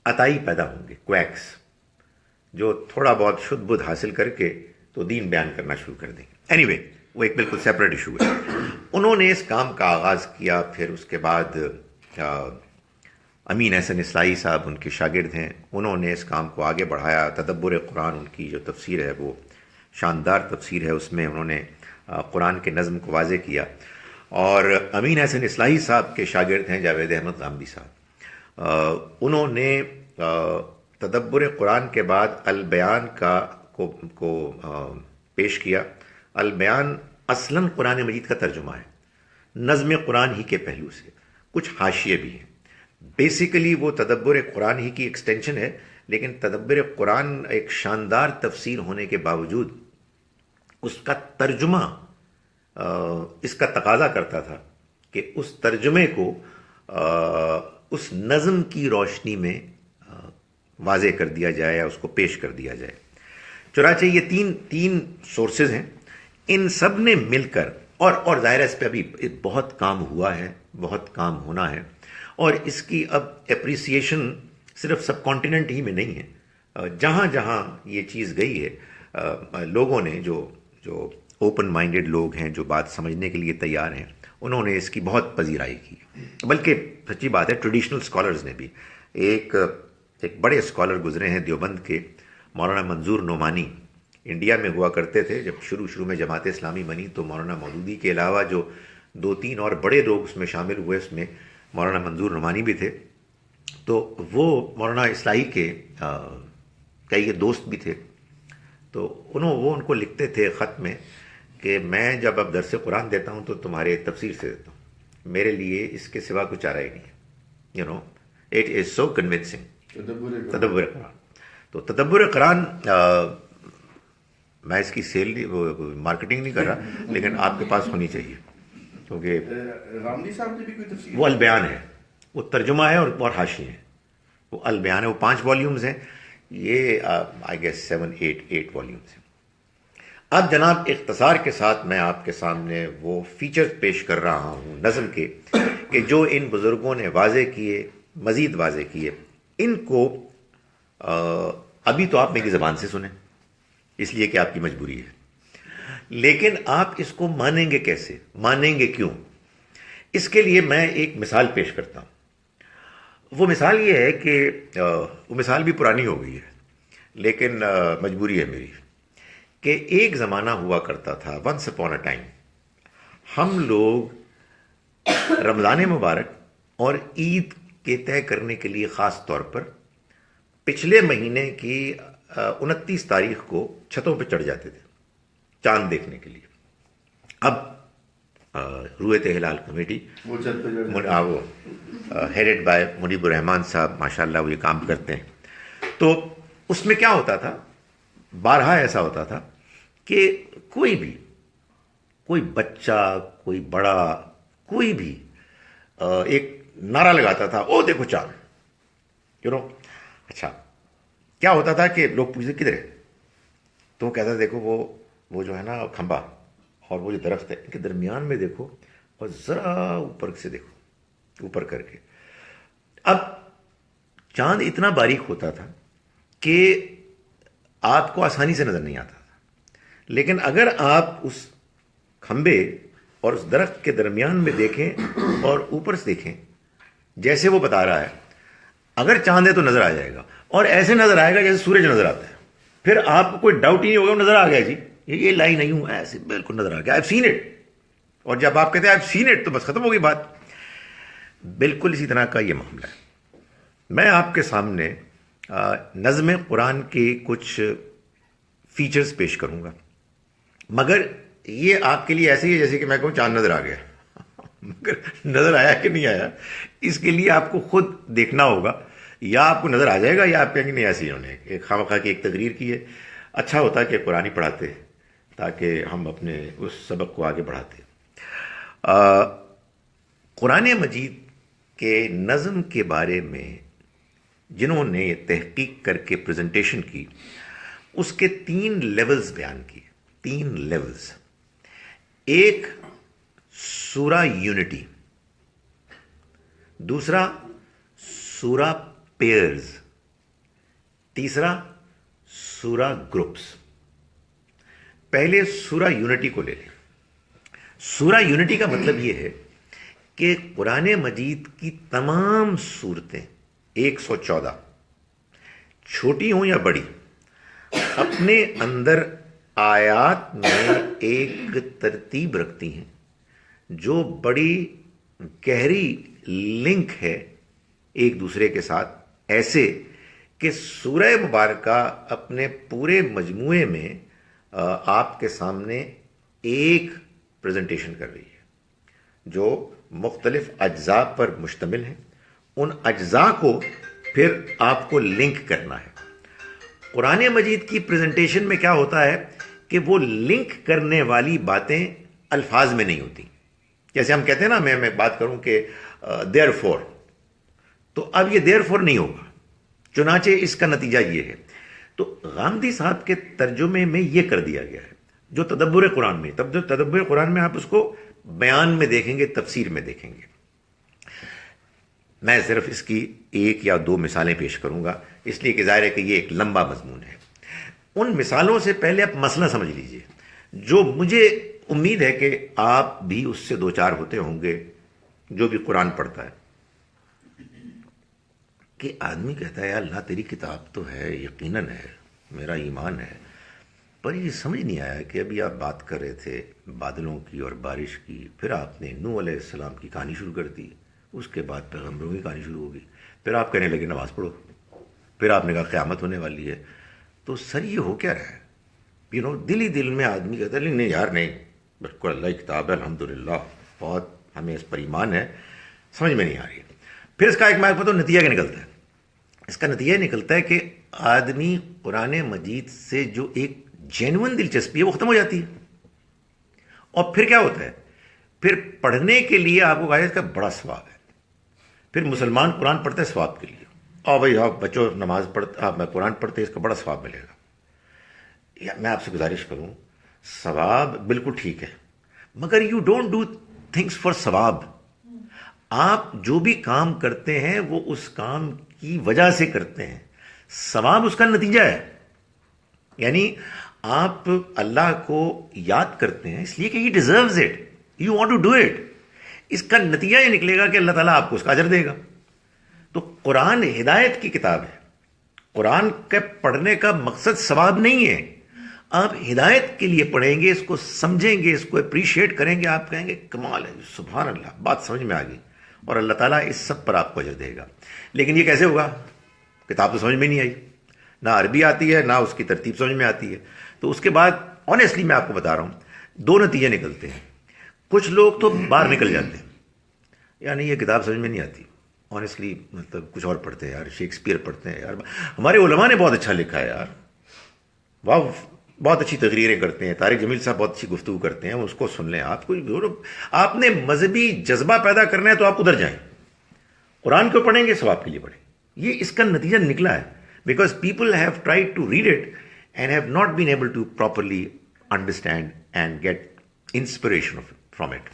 عطائی پیدا ہوں گے، کویکس، جو تھوڑا بہت شدھ بدھ حاصل کر کے تو دین بیان کرنا شروع کر دیں گے۔ اینی وے، وہ ایک بالکل سیپریٹ ایشو ہے۔ انہوں نے اس کام کا آغاز کیا، پھر اس کے بعد امین احسن اصلاحی صاحب ان کے شاگرد ہیں، انہوں نے اس کام کو آگے بڑھایا۔ تدبر قرآن ان کی جو تفسیر ہے وہ شاندار تفسیر ہے، اس میں انہوں نے قرآن کے نظم کو واضح کیا، اور امین حسن اصلاحی صاحب کے شاگرد ہیں جاوید احمد غامدی صاحب. انہوں نے تدبر قرآن کے بعد البیان کو پیش کیا. البیان اصلاً قرآن مجید کا ترجمہ ہے، نظم قرآن ہی کے پہلو سے، کچھ حاشیے بھی ہیں. بیسیکلی وہ تدبر قرآن ہی کی ایکسٹینشن ہے، لیکن تدبر قرآن ایک شاندار تفسیر ہونے کے باوجود اس کا ترجمہ اس کا تقاضا کرتا تھا کہ اس ترجمے کو اس نظم کی روشنی میں واضح کر دیا جائے یا اس کو پیش کر دیا جائے. چنانچہ یہ تین سورسز ہیں، ان سب نے مل کر اور ظاہر ہے اس پہ ابھی بہت کام ہوا ہے، بہت کام ہونا ہے، اور اس کی اب اپریسیشن صرف سب کانٹیننٹ ہی میں نہیں ہے. جہاں جہاں یہ چیز گئی ہے، لوگوں نے جو اوپن مائنڈڈ لوگ ہیں، جو بات سمجھنے کے لیے تیار ہیں، انہوں نے اس کی بہت پذیرائی کی. بلکہ سچی بات ہے ٹریڈیشنل اسکالرز نے بھی، ایک بڑے اسکالر گزرے ہیں دیوبند کے، مولانا منظور نعمانی، انڈیا میں ہوا کرتے تھے. جب شروع میں جماعت اسلامی بنی تو مولانا مودودی کے علاوہ جو 2-3 اور بڑے لوگ اس میں شامل ہوئے، اس میں مولانا منظور نعمانی بھی تھے. تو وہ مولانا اصلاحی کے کئی دوست بھی تھے. تو وہ ان کو لکھتے تھے خط میں کہ میں جب اب درس قرآن دیتا ہوں تو تمہارے تفسیر سے دیتا ہوں، میرے لیے اس کے سوا کچھ چارہ ہی نہیں ہے. It is so convincing. تدبر قرآن. تو تدبر قرآن میں اس کی سیل مارکیٹنگ نہیں کر رہا، لیکن آپ کے پاس ہونی چاہیے، کیونکہ غامدی صاحب نے بھی کوئی تفسیر، وہ البیان ہے، وہ ترجمہ ہے اور حاشی ہے. وہ البیان ہے، وہ 5 والیومز ہیں، یہ آئی گیس 7-8 والیومز ہیں. اب جناب اختصار کے ساتھ میں آپ کے سامنے وہ فیچرز پیش کر رہا ہوں نظم کے کہ جو ان بزرگوں نے واضح کیے، مزید واضح کیے. ان کو ابھی تو آپ میری زبان سے سنیں، اس لیے کہ آپ کی مجبوری ہے، لیکن آپ اس کو مانیں گے کیسے، مانیں گے کیوں؟ اس کے لیے میں ایک مثال پیش کرتا ہوں. وہ مثال یہ ہے کہ وہ مثال بھی پرانی ہو گئی ہے، لیکن مجبوری ہے میری، کہ ایک زمانہ ہوا کرتا تھا، ونس اپون اے ٹائم، ہم لوگ رمضان مبارک اور عید کے طے کرنے کے لیے خاص طور پر پچھلے مہینے کی 29 تاریخ کو چھتوں پہ چڑھ جاتے تھے چاند دیکھنے کے لیے. اب رویت ہلال کمیٹی وہ ہیڈڈ بائی منیب الرحمان صاحب، ماشاء اللہ وہ یہ کام کرتے ہیں. تو اس میں کیا ہوتا تھا، بارہا ایسا ہوتا تھا کہ کوئی بچہ، کوئی بڑا، کوئی بھی ایک نعرہ لگاتا تھا، او دیکھو چاند. اچھا کیا ہوتا تھا کہ لوگ پوچھتے کدھر ہے، تو وہ کہتا دیکھو وہ جو ہے نا کھمبا اور وہ جو درخت ہے، ان کے درمیان میں دیکھو اور ذرا اوپر سے دیکھو، اوپر کر کے. اب چاند اتنا باریک ہوتا تھا کہ آپ کو آسانی سے نظر نہیں آتا تھا، لیکن اگر آپ اس کھمبے اور اس درخت کے درمیان میں دیکھیں اور اوپر سے دیکھیں جیسے وہ بتا رہا ہے، اگر چاند ہے تو نظر آ جائے گا، اور ایسے نظر آئے گا جیسے سورج نظر آتا ہے. پھر آپ کو کوئی ڈاؤٹ ہی نہیں ہوگا، نظر آ گیا جی، یہ لائن نہیں ہوں، ایسے بالکل نظر آ گیا، آئی ہیو سین اٹ. اور جب آپ کہتے ہیں آئی ہیو سین اٹ تو بس ختم ہو گئی بات. بالکل اسی طرح کا یہ معاملہ ہے. میں آپ کے سامنے نظم قرآن کے کچھ فیچرز پیش کروں گا، مگر یہ آپ کے لیے ایسے ہی ہے جیسے کہ میں کہوں چاند نظر آ گیا. مگر نظر آیا کہ نہیں آیا، اس کے لیے آپ کو خود دیکھنا ہوگا. یا آپ کو نظر آ جائے گا یا آپ کہیں گے نہیں، ایسے انہوں نے ایک خواہ کی ایک تقریر کی ہے. اچھا ہوتا کہ قرآن ہی پڑھاتے تاکہ ہم اپنے اس سبق کو آگے بڑھاتے. قرآن مجید کے نظم کے بارے میں جنہوں نے تحقیق کر کے پریزنٹیشن کی، اس کے 3 لیولز بیان کیے. 3 لیولز. ایک سورہ یونٹی، دوسرا سورہ پیئرز، تیسرا سورہ گروپس. پہلے سورہ یونٹی کو لے لیں. سورہ یونٹی کا مطلب یہ ہے کہ قرآن مجید کی تمام صورتیں 114 چھوٹی ہوں یا بڑی، اپنے اندر آیات میں ایک ترتیب رکھتی ہیں جو بڑی گہری لنک ہے ایک دوسرے کے ساتھ، ایسے کہ سورہ مبارکہ اپنے پورے مجموعے میں آپ کے سامنے ایک پریزنٹیشن کر رہی ہے جو مختلف اجزاء پر مشتمل ہے. ان اجزاء کو پھر آپ کو لنک کرنا ہے. قرآن مجید کی پریزنٹیشن میں کیا ہوتا ہے کہ وہ لنک کرنے والی باتیں الفاظ میں نہیں ہوتی. جیسے ہم کہتے ہیں نا، میں بات کروں کہ دیر فور، تو اب یہ دیر فور نہیں ہوگا، چنانچہ اس کا نتیجہ یہ ہے. تو غامدی صاحب کے ترجمے میں یہ کر دیا گیا ہے جو تدبر قرآن میں، تب جو تدبر قرآن میں آپ اس کو بیان میں دیکھیں گے، تفسیر میں دیکھیں گے. میں صرف اس کی ایک یا دو مثالیں پیش کروں گا، اس لیے کہ ظاہر ہے کہ یہ ایک لمبا مضمون ہے. ان مثالوں سے پہلے آپ مسئلہ سمجھ لیجئے جو مجھے امید ہے کہ آپ بھی اس سے دو چار ہوتے ہوں گے جو بھی قرآن پڑھتا ہے. کہ آدمی کہتا ہے یا اللہ تیری کتاب تو ہے، یقیناً ہے، میرا ایمان ہے، پر یہ سمجھ نہیں آیا کہ ابھی آپ بات کر رہے تھے بادلوں کی اور بارش کی، پھر آپ نے نوح علیہ السلام کی کہانی شروع کر دی، اس کے بعد پیغمبروں کی کہانی شروع ہوگی، پھر آپ کہنے لگے نماز پڑھو، پھر آپ نے کہا قیامت ہونے والی ہے. تو سر یہ ہو کیا رہا ہے؟ دل ہی دل میں آدمی کہتا ہے نہیں یار نہیں، بالکل اللہ کی کتاب ہے، الحمدللہ، بہت ہمیں اس پر ایمان ہے، سمجھ میں نہیں آ رہی ہے. پھر اس کا ایک میں پتہ نتیجہ کیا نکلتا ہے؟ اس کا نتیجہ نکلتا ہے کہ آدمی قرآن مجید سے جو ایک جینون دلچسپی ہے وہ ختم ہو جاتی ہے. اور پھر کیا ہوتا ہے؟ پھر پڑھنے کے لیے آپ کو کہا جاتا ہے بڑا ثواب ہے. پھر مسلمان قرآن پڑھتے ہیں ثواب کے لیے، اور بھائی آپ بچوں نماز پڑھتے، آپ قرآن پڑھتے، اس کا بڑا ثواب ملے گا. یا میں آپ سے گزارش کروں، ثواب بالکل ٹھیک ہے، مگر you don't do things for ثواب. آپ جو بھی کام کرتے ہیں وہ اس کام کی وجہ سے کرتے ہیں، ثواب اس کا نتیجہ ہے. یعنی آپ اللہ کو یاد کرتے ہیں اس لیے کہ he deserves it, you want to do it. اس کا نتیجہ یہ نکلے گا کہ اللہ تعالیٰ آپ کو اس کا اجر دے گا. تو قرآن ہدایت کی کتاب ہے. قرآن کے پڑھنے کا مقصد ثواب نہیں ہے. آپ ہدایت کے لیے پڑھیں گے، اس کو سمجھیں گے، اس کو اپریشیٹ کریں گے، آپ کہیں گے کمال ہے، سبحان اللہ، بات سمجھ میں آ گئی، اور اللہ تعالیٰ اس سب پر آپ کو اجر دے گا. لیکن یہ کیسے ہوگا؟ کتاب تو سمجھ میں نہیں آئی، نہ عربی آتی ہے، نہ اس کی ترتیب سمجھ میں آتی ہے. تو اس کے بعد آنیسٹلی میں آپ کو بتا رہا ہوں دو نتیجے نکلتے ہیں. کچھ لوگ تو باہر نکل جاتے ہیں، یعنی یہ کتاب سمجھ میں نہیں آتی، آنیسٹلی مطلب کچھ اور پڑھتے ہیں یار، شیکسپیئر پڑھتے ہیں یار، ہمارے علماء نے بہت اچھا لکھا ہے یار، واہ، بہت اچھی تقریریں کرتے ہیں، طارق جمیل صاحب بہت اچھی گفتگو کرتے ہیں، اس کو سن لیں. آپ نے مذہبی جذبہ پیدا کرنا ہے تو آپ ادھر جائیں، قرآن کو پڑھیں گے ثواب کے لیے پڑھیں. یہ اس کا نتیجہ نکلا ہے، because people have tried to read it and have not been able to properly understand and get inspiration from it.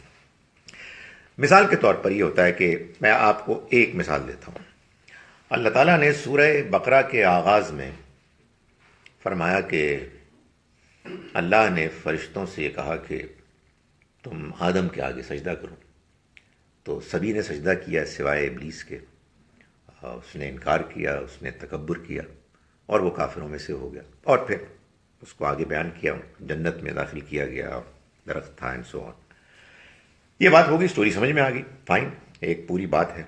مثال کے طور پر یہ ہوتا ہے کہ میں آپ کو ایک مثال دیتا ہوں. اللہ تعالیٰ نے سورہ بقرہ کے آغاز میں فرمایا کہ اللہ نے فرشتوں سے یہ کہا کہ تم آدم کے آگے سجدہ کرو. تو سبھی نے سجدہ کیا سوائے ابلیس کے. اس نے انکار کیا، اس نے تکبر کیا، اور وہ کافروں میں سے ہو گیا. اور پھر اس کو آگے بیان کیا، جنت میں داخل کیا گیا، درخت تھا، اینڈ سو آن. یہ بات ہوگی، سٹوری سمجھ میں آ گئی، فائن، ایک پوری بات ہے.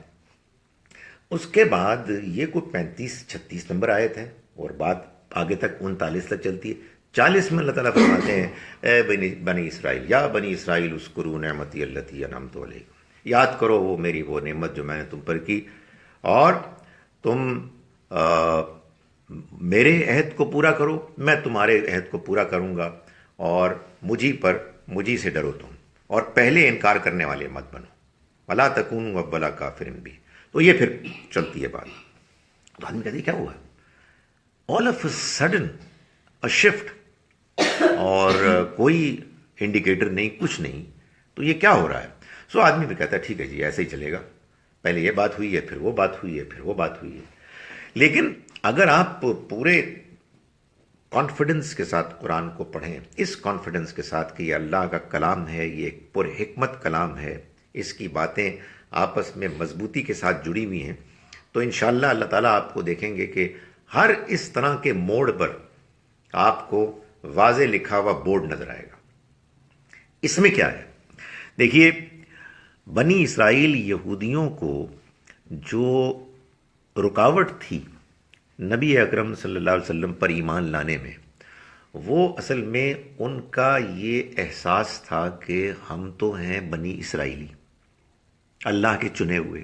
اس کے بعد یہ کوئی 35-36 نمبر آیت ہے، اور بات آگے تک 39 تک چلتی ہے. 40 میں اللہ تعالیٰ فرماتے ہیں اے بنی اسرائیل، یا بنی اسرائیل اذکروا نعمتی التی انعمت علیکم، یاد کرو وہ میری وہ نعمت جو میں نے تم پر کی، اور تم میرے عہد کو پورا کرو، میں تمہارے عہد کو پورا کروں گا، اور مجھی سے ڈرو تم، اور پہلے انکار کرنے والے مت بنو، ولا تکونوا اول کافر بہ. تو یہ پھر چلتی ہے بات. تو آدمی کہتے کیا ہوا؟ All of a sudden a shift, اور کوئی انڈیکیٹر نہیں، کچھ نہیں. تو یہ کیا ہو رہا ہے؟ سو آدمی بھی کہتا ہے ٹھیک ہے جی ایسے ہی چلے گا، پہلے یہ بات ہوئی ہے، پھر وہ بات ہوئی ہے، پھر وہ بات ہوئی ہے. لیکن اگر آپ پورے کانفیڈنس کے ساتھ قرآن کو پڑھیں، اس کانفیڈنس کے ساتھ کہ یہ اللہ کا کلام ہے، یہ ایک پر حکمت کلام ہے، اس کی باتیں آپس میں مضبوطی کے ساتھ جڑی ہوئی ہیں، تو انشاءاللہ اللہ تعالیٰ آپ کو دیکھیں گے کہ ہر اس طرح کے موڑ پر آپ کو واضح لکھا ہوا بورڈ نظر آئے گا. اس میں کیا ہے؟ دیکھیے بنی اسرائیل یہودیوں کو جو رکاوٹ تھی نبی اکرم صلی اللہ علیہ وسلم پر ایمان لانے میں، وہ اصل میں ان کا یہ احساس تھا کہ ہم تو ہیں بنی اسرائیلی، اللہ کے چنے ہوئے،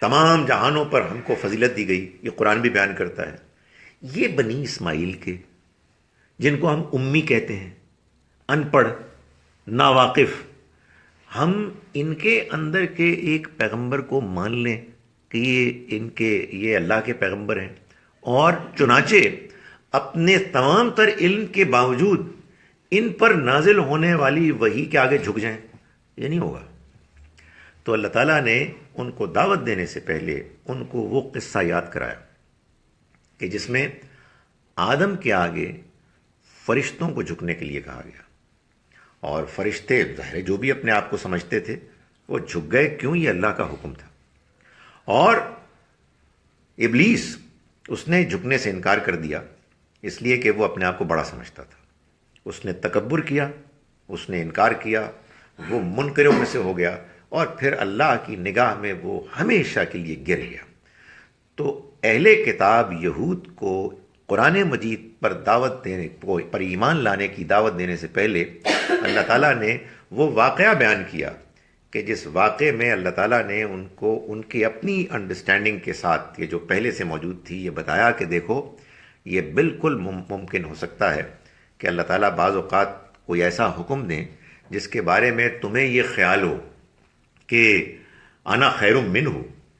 تمام جہانوں پر ہم کو فضیلت دی گئی، یہ قرآن بھی بیان کرتا ہے۔ یہ بنی اسماعیل کے، جن کو ہم امی کہتے ہیں، ان پڑھ، ناواقف، ہم ان کے اندر کے ایک پیغمبر کو مان لیں کہ یہ اللہ کے پیغمبر ہیں، اور چنانچہ اپنے تمام تر علم کے باوجود ان پر نازل ہونے والی وحی کے آگے جھک جائیں، یہ نہیں ہوگا۔ تو اللہ تعالیٰ نے ان کو دعوت دینے سے پہلے ان کو وہ قصہ یاد کرایا کہ جس میں آدم کے آگے فرشتوں کو جھکنے کے لیے کہا گیا، اور فرشتے ظاہر جو بھی اپنے آپ کو سمجھتے تھے وہ جھک گئے، کیوں؟ یہ اللہ کا حکم تھا۔ اور ابلیس، اس نے جھکنے سے انکار کر دیا، اس لیے کہ وہ اپنے آپ کو بڑا سمجھتا تھا، اس نے تکبر کیا، اس نے انکار کیا، وہ منکروں میں سے ہو گیا، اور پھر اللہ کی نگاہ میں وہ ہمیشہ کے لیے گر گیا۔ تو اہل کتاب یہود کو قرآن مجید پر دعوت دینے پر ایمان لانے کی دعوت دینے سے پہلے اللہ تعالیٰ نے وہ واقعہ بیان کیا کہ جس واقعے میں اللہ تعالیٰ نے ان کو ان کی اپنی انڈرسٹینڈنگ کے ساتھ، یہ جو پہلے سے موجود تھی، یہ بتایا کہ دیکھو یہ بالکل ممکن ہو سکتا ہے کہ اللہ تعالیٰ بعض اوقات کوئی ایسا حکم دیں جس کے بارے میں تمہیں یہ خیال ہو کہ انا خیر منہ،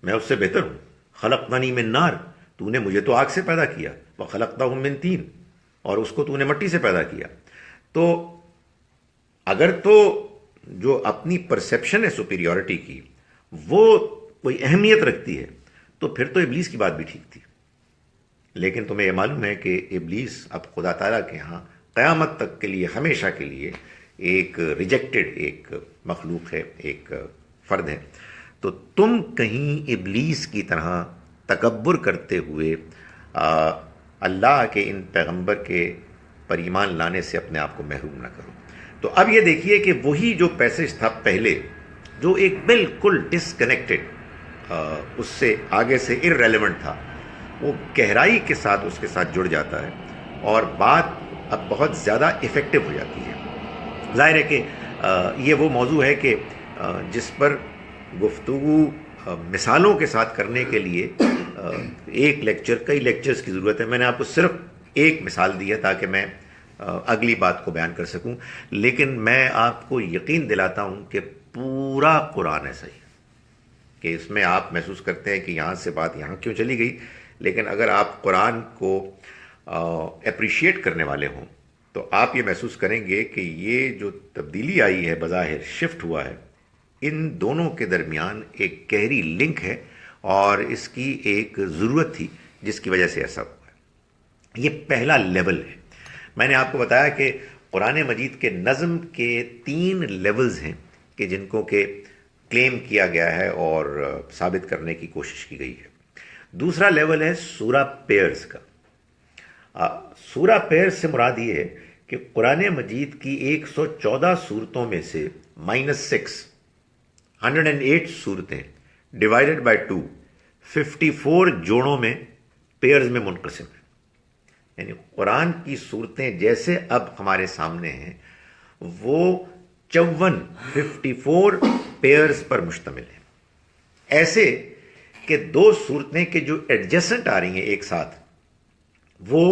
میں اس سے بہتر ہوں، خلقتنی من نار، تو نے مجھے تو آگ سے پیدا کیا، وخلقتہ من طین، اور اس کو تو نے مٹی سے پیدا کیا۔ تو اگر تو جو اپنی پرسیپشن ہے سپیریورٹی کی وہ کوئی اہمیت رکھتی ہے تو پھر تو ابلیس کی بات بھی ٹھیک تھی، لیکن تمہیں یہ معلوم ہے کہ ابلیس اب خدا تعالیٰ کے ہاں قیامت تک کے لیے، ہمیشہ کے لیے ایک ریجیکٹڈ ایک مخلوق ہے، ایک فرد ہے۔ تو تم کہیں ابلیس کی طرح تکبر کرتے ہوئے اللہ کے ان پیغمبر کے پر ایمان لانے سے اپنے آپ کو محروم نہ کرو۔ تو اب یہ دیکھیے کہ وہی جو پیسج تھا پہلے، جو ایک بالکل ڈسکنیکٹڈ، اس سے آگے سے ارریلیونٹ تھا، وہ گہرائی کے ساتھ اس کے ساتھ جڑ جاتا ہے، اور بات اب بہت زیادہ افیکٹو ہو جاتی ہے۔ ظاہر ہے کہ یہ وہ موضوع ہے کہ جس پر گفتگو مثالوں کے ساتھ کرنے کے لیے ایک لیکچر، کئی لیکچرز کی ضرورت ہے۔ میں نے آپ کو صرف ایک مثال دی ہے تاکہ میں اگلی بات کو بیان کر سکوں، لیکن میں آپ کو یقین دلاتا ہوں کہ پورا قرآن ایسا ہی کہ اس میں آپ محسوس کرتے ہیں کہ یہاں سے بات یہاں کیوں چلی گئی، لیکن اگر آپ قرآن کو اپریشیٹ کرنے والے ہوں تو آپ یہ محسوس کریں گے کہ یہ جو تبدیلی آئی ہے، بظاہر شفٹ ہوا ہے، ان دونوں کے درمیان ایک گہری لنک ہے، اور اس کی ایک ضرورت تھی جس کی وجہ سے ایسا ہوا ہے۔ یہ پہلا لیول ہے۔ میں نے آپ کو بتایا کہ قرآن مجید کے نظم کے 3 لیولز ہیں کہ جن کو کہ کلیم کیا گیا ہے اور ثابت کرنے کی کوشش کی گئی ہے۔ دوسرا لیول ہے سورہ پیئرز کا۔ سورہ پیئرز سے مراد یہ ہے کہ قرآن مجید کی 114 صورتوں میں سے -6 108 صورتیں ڈیوائیڈڈ بائی 2 54 جوڑوں میں، پیئرز میں منقسم ہیں۔ یعنی قرآن کی صورتیں جیسے اب ہمارے سامنے ہیں وہ 54 پیئرز پر مشتمل ہیں، ایسے کہ 2 صورتیں کہ جو ایڈجسنٹ آ رہی ہیں ایک ساتھ، وہ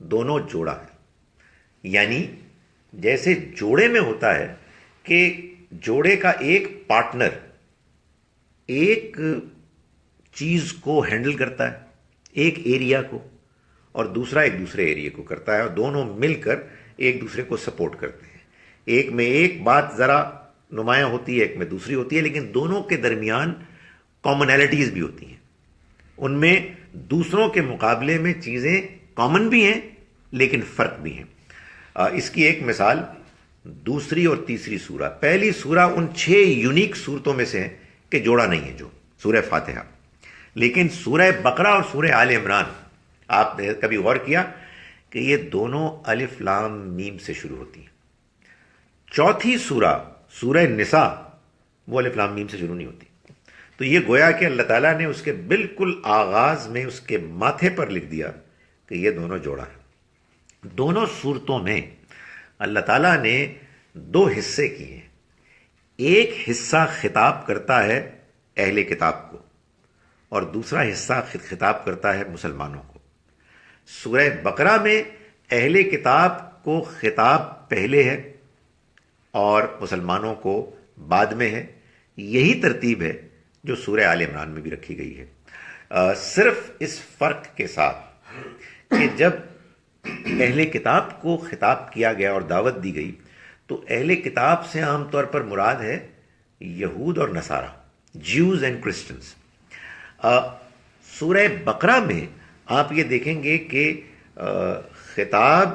دونوں جوڑا ہے۔ یعنی جیسے جوڑے میں ہوتا ہے کہ جوڑے کا ایک پارٹنر ایک چیز کو ہینڈل کرتا ہے، ایک ایریا کو، اور دوسرا ایک دوسرے ایریا کو کرتا ہے، اور دونوں مل کر ایک دوسرے کو سپورٹ کرتے ہیں۔ ایک میں ایک بات ذرا نمایاں ہوتی ہے، ایک میں دوسری ہوتی ہے، لیکن دونوں کے درمیان کامنالٹیز بھی ہوتی ہیں، ان میں دوسروں کے مقابلے میں چیزیں کامن بھی ہیں لیکن فرق بھی ہیں۔ اس کی ایک مثال دوسری اور تیسری سورہ، پہلی سورہ ان 6 یونیک صورتوں میں سے ہے کہ جوڑا نہیں ہے، جو سورہ فاتحہ، لیکن سورہ بقرہ اور سورہ آل عمران، آپ نے کبھی غور کیا کہ یہ دونوں الف لام میم سے شروع ہوتی ہیں۔ چوتھی سورہ سورہ نساء وہ الف لام میم سے شروع نہیں ہوتی. تو یہ گویا کہ اللہ تعالیٰ نے اس کے بالکل آغاز میں اس کے ماتھے پر لکھ دیا کہ یہ دونوں جوڑا ہے. دونوں صورتوں میں اللہ تعالیٰ نے دو حصے کیے ہیں. ایک حصہ خطاب کرتا ہے اہل کتاب کو اور دوسرا حصہ خطاب کرتا ہے مسلمانوں کو. سورہ بقرہ میں اہل کتاب کو خطاب پہلے ہے اور مسلمانوں کو بعد میں ہے. یہی ترتیب ہے جو سورہ آل عمران میں بھی رکھی گئی ہے، صرف اس فرق کے ساتھ کہ جب اہل کتاب کو خطاب کیا گیا اور دعوت دی گئی تو اہل کتاب سے عام طور پر مراد ہے یہود اور نصارہ، جیوز اینڈ کرسچنز. سورہ بقرہ میں آپ یہ دیکھیں گے کہ خطاب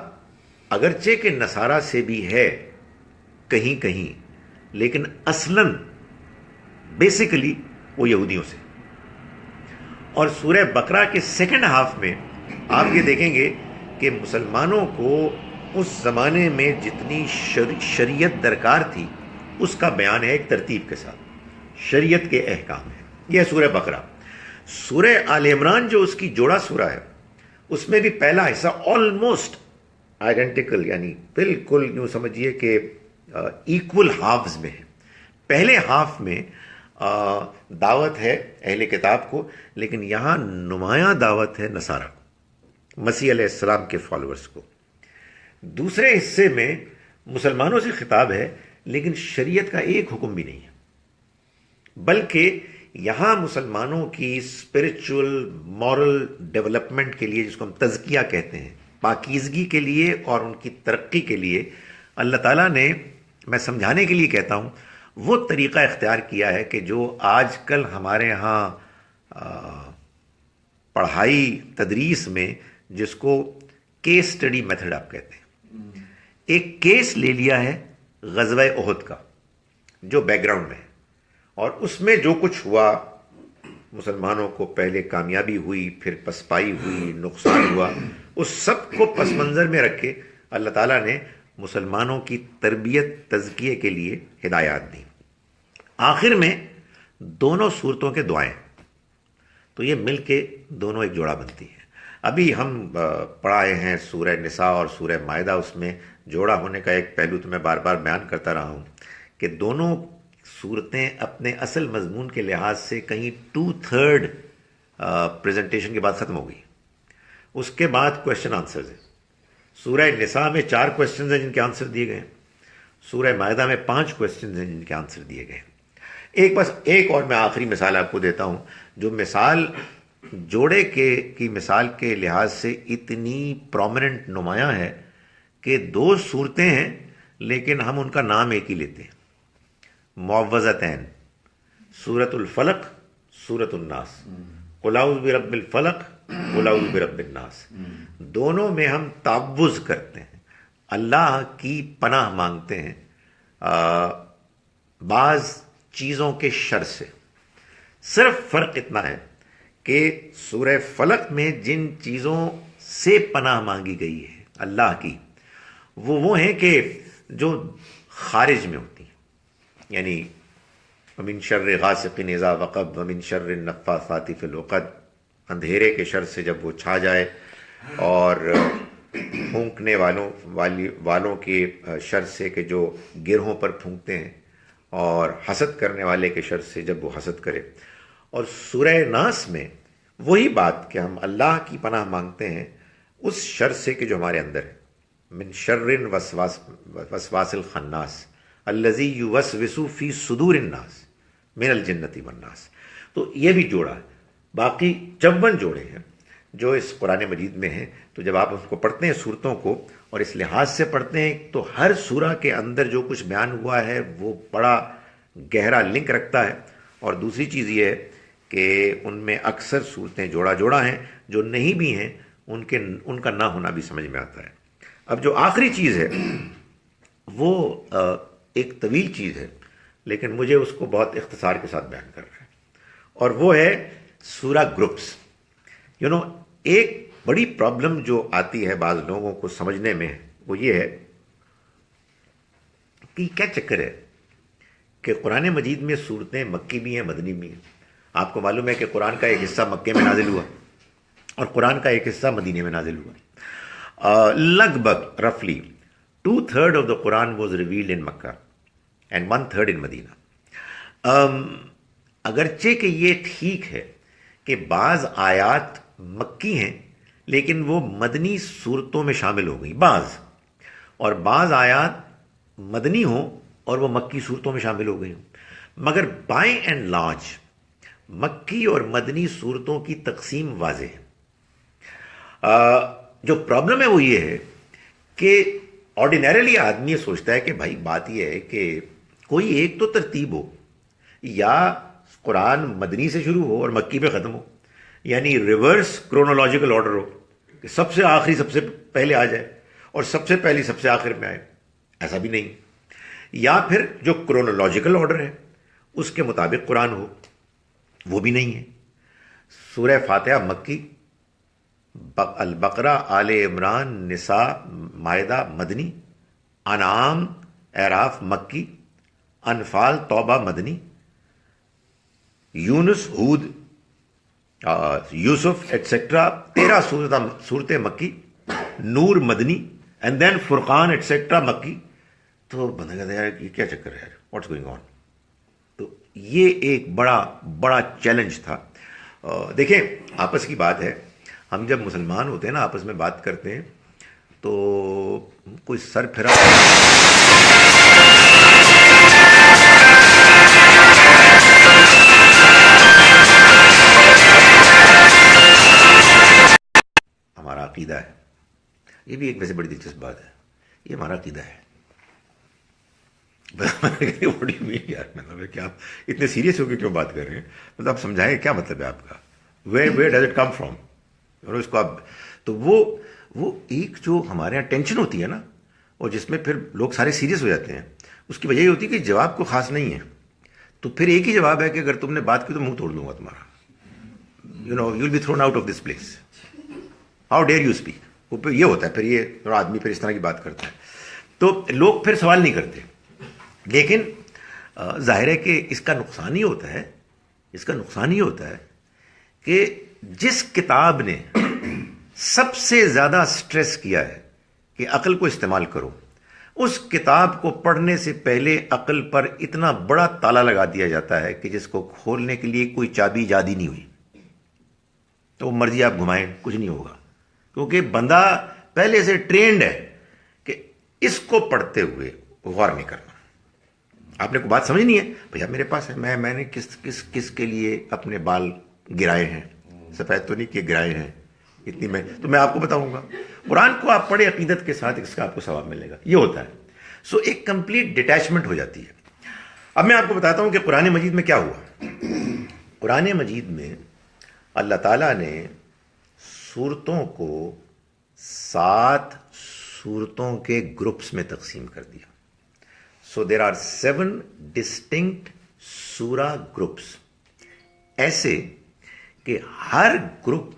اگرچہ کہ نصارہ سے بھی ہے کہیں کہیں، لیکن اصلاً بیسیکلی وہ یہودیوں سے. اور سورہ بقرہ کے سیکنڈ ہاف میں آپ یہ دیکھیں گے کہ مسلمانوں کو اس زمانے میں جتنی شریعت درکار تھی اس کا بیان ہے ایک ترتیب کے ساتھ، شریعت کے احکام ہے. یہ ہے سورہ بقرہ. سورہ آل عمران جو اس کی جوڑا سورہ ہے، اس میں بھی پہلا حصہ آلموسٹ آئیڈینٹیکل، یعنی بالکل یوں سمجھیے کہ ایکول ہافز میں ہے. پہلے ہاف میں دعوت ہے اہل کتاب کو، لیکن یہاں نمایاں دعوت ہے نصارہ کو، مسیح علیہ السلام کے فالوورز کو. دوسرے حصے میں مسلمانوں سے خطاب ہے لیکن شریعت کا ایک حکم بھی نہیں ہے، بلکہ یہاں مسلمانوں کی اسپرچول مورل ڈیولپمنٹ کے لیے، جس کو ہم تزکیہ کہتے ہیں، پاکیزگی کے لیے اور ان کی ترقی کے لیے اللہ تعالیٰ نے، میں سمجھانے کے لیے کہتا ہوں، وہ طریقہ اختیار کیا ہے کہ جو آج کل ہمارے ہاں پڑھائی تدریس میں جس کو کیس سٹڈی میتھڈ آپ کہتے ہیں. ایک کیس لے لیا ہے غزوہ احد کا جو بیک گراؤنڈ میں ہے، اور اس میں جو کچھ ہوا، مسلمانوں کو پہلے کامیابی ہوئی، پھر پسپائی ہوئی، نقصان ہوا، اس سب کو پس منظر میں رکھ کے اللہ تعالیٰ نے مسلمانوں کی تربیت تزکیے کے لیے ہدایات دی. آخر میں دونوں صورتوں کے دعائیں، تو یہ مل کے دونوں ایک جوڑا بنتی ہے. ابھی ہم پڑھائے ہیں سورہ نساء اور سورہ مائدہ، اس میں جوڑا ہونے کا ایک پہلو تو میں بار بار بیان کرتا رہا ہوں کہ دونوں صورتیں اپنے اصل مضمون کے لحاظ سے کہیں 2/3 پریزنٹیشن کے بعد ختم ہو گئی. اس کے بعد کویشچن آنسرز ہیں. سورہ نساء میں 4 کویشچنز ہیں جن کے آنسر دیے گئے ہیں. سورہ مائدہ میں 5 کویشچنز ہیں جن کے آنسر دیے گئے ہیں. ایک اور میں آخری مثال آپ کو دیتا ہوں، جو مثال جوڑے کی مثال کے لحاظ سے اتنی پرومیننٹ نمایاں ہے کہ 2 صورتیں ہیں لیکن ہم ان کا نام ایک ہی لیتے ہیں، معوذتین، سورۃ الفلق، سورۃ الناس. قل اعوذ برب الفلق، قل اعوذ برب الناس. دونوں میں ہم تعوذ کرتے ہیں، اللہ کی پناہ مانگتے ہیں بعض چیزوں کے شر سے. صرف فرق اتنا ہے کہ سورہ فلق میں جن چیزوں سے پناہ مانگی گئی ہے اللہ کی، وہ ہیں کہ جو خارج میں ہوتی ہیں، یعنی ومن شر غاسق اذا وقب ومن شر النفاثات فی العقد، اندھیرے کے شر سے جب وہ چھا جائے، اور پھونکنے والوں کے شر سے کہ جو گرہوں پر پھونکتے ہیں، اور حسد کرنے والے کے شر سے جب وہ حسد کرے. اور سورہ ناس میں وہی بات کہ ہم اللہ کی پناہ مانگتے ہیں اس شر سے کہ جو ہمارے اندر ہے، من شر وسواس الخناس الذی یوسوس فی صدور الناس من الجنۃ والناس. تو یہ بھی جوڑا ہے. باقی 54 جوڑے ہیں جو اس قرآن مجید میں ہیں. تو جب آپ اس کو پڑھتے ہیں صورتوں کو اور اس لحاظ سے پڑھتے ہیں تو ہر سورہ کے اندر جو کچھ بیان ہوا ہے وہ بڑا گہرا لنک رکھتا ہے. اور دوسری چیز یہ ہے کہ ان میں اکثر صورتیں جوڑا ہیں، جو نہیں بھی ہیں ان کا نہ ہونا بھی سمجھ میں آتا ہے. اب جو آخری چیز ہے وہ ایک طویل چیز ہے، لیکن مجھے اس کو بہت اختصار کے ساتھ بیان کر رہا ہے، اور وہ ہے سورہ گروپس. ایک بڑی پرابلم جو آتی ہے بعض لوگوں کو سمجھنے میں وہ یہ ہے کہ کیا چکر ہے کہ قرآن مجید میں صورتیں مکی بھی ہیں مدنی بھی ہیں. آپ کو معلوم ہے کہ قرآن کا ایک حصہ مکے میں نازل ہوا اور قرآن کا ایک حصہ مدینے میں نازل ہوا. لگ بھگ رفلی 2/3 of the Quran was revealed in Makkah and 1/3 in Madinah. اگرچہ کہ یہ ٹھیک ہے کہ بعض آیات مکی ہیں لیکن وہ مدنی صورتوں میں شامل ہو گئی بعض، اور بعض آیات مدنی ہوں اور وہ مکی صورتوں میں شامل ہو گئی ہوں. مگر بائی اینڈ لارج مکی اور مدنی صورتوں کی تقسیم واضح ہے. جو پرابلم ہے وہ یہ ہے کہ آرڈینریلی آدمی یہ سوچتا ہے کہ بھائی بات یہ ہے کہ کوئی ایک تو ترتیب ہو، یا قرآن مدنی سے شروع ہو اور مکی پہ ختم ہو، یعنی ریورس کرونولوجیکل آرڈر ہو کہ سب سے آخری سب سے پہلے آ جائے اور سب سے پہلی سب سے آخر میں آئے. ایسا بھی نہیں. یا پھر جو کرونولوجیکل آرڈر ہے اس کے مطابق قرآن ہو، وہ بھی نہیں ہے. سورہ فاتحہ مکی، البقرہ، آل عمران، نساء، مائدہ مدنی، انعام، اعراف مکی، انفال، توبہ مدنی، یونس، ہود، یوسف ایٹسیٹرا 13 صورتیں مکی، نور مدنی، اینڈ دین فرقان ایٹسیٹرا مکی. تو بندہ کہتا ہے یار یہ کیا چکر ہے یار، واٹس گوئنگ آن. تو یہ ایک بڑا چیلنج تھا. دیکھیں آپس کی بات ہے، ہم جب مسلمان ہوتے ہیں نا آپس میں بات کرتے ہیں تو کوئی سر پھرا ہمارا عقیدہ ہے. یہ بھی ایک ویسے بڑی دلچسپ بات ہے، یہ ہمارا عقیدہ ہے. یار مطلب کہ آپ اتنے سیریس ہو کے کیوں بات کر رہے ہیں؟ مطلب آپ سمجھائیں کیا مطلب ہے آپ کا، where does it come from. اس کو آپ تو وہ ایک جو ہمارے یہاں ٹینشن ہوتی ہے نا، اور جس میں پھر لوگ سارے سیریس ہو جاتے ہیں، اس کی وجہ یہ ہوتی ہے کہ جواب کو خاص نہیں ہے. تو پھر ایک ہی جواب ہے کہ اگر تم نے بات کی تو منہ توڑ دوں گا تمہارا. You will be thrown out of this place. How dare you speak. وہ پھر یہ ہوتا ہے، پھر یہ آدمی پھر اس طرح کی بات کرتا ہے تو لوگ پھر سوال نہیں کرتے. لیکن ظاہر ہے کہ اس کا نقصان ہی ہوتا ہے کہ جس کتاب نے سب سے زیادہ سٹریس کیا ہے کہ عقل کو استعمال کرو، اس کتاب کو پڑھنے سے پہلے عقل پر اتنا بڑا تالا لگا دیا جاتا ہے کہ جس کو کھولنے کے لیے کوئی چابی ایجاد ہی نہیں ہوئی. تو مرضی آپ گھمائیں کچھ نہیں ہوگا، کیونکہ بندہ پہلے سے ٹرینڈ ہے کہ اس کو پڑھتے ہوئے غور نہیں کرنا. آپ نے کوئی بات سمجھنی ہے بھیا میرے پاس ہے، میں نے کس کے لیے اپنے بال گرائے ہیں، سفید تو نہیں کہ گرائے ہیں اتنی میں، تو میں آپ کو بتاؤں گا. قرآن کو آپ پڑھے عقیدت کے ساتھ، اس کا آپ کو ثواب ملے گا. یہ ہوتا ہے. سو ایک کمپلیٹ ڈیٹیچمنٹ ہو جاتی ہے. اب میں آپ کو بتاتا ہوں کہ قرآن مجید میں کیا ہوا. قرآن مجید میں اللہ تعالیٰ نے صورتوں کو 7 صورتوں کے گروپس میں تقسیم کر دیا. So there are 7 distinct سورہ گروپس، ایسے کہ ہر گروپ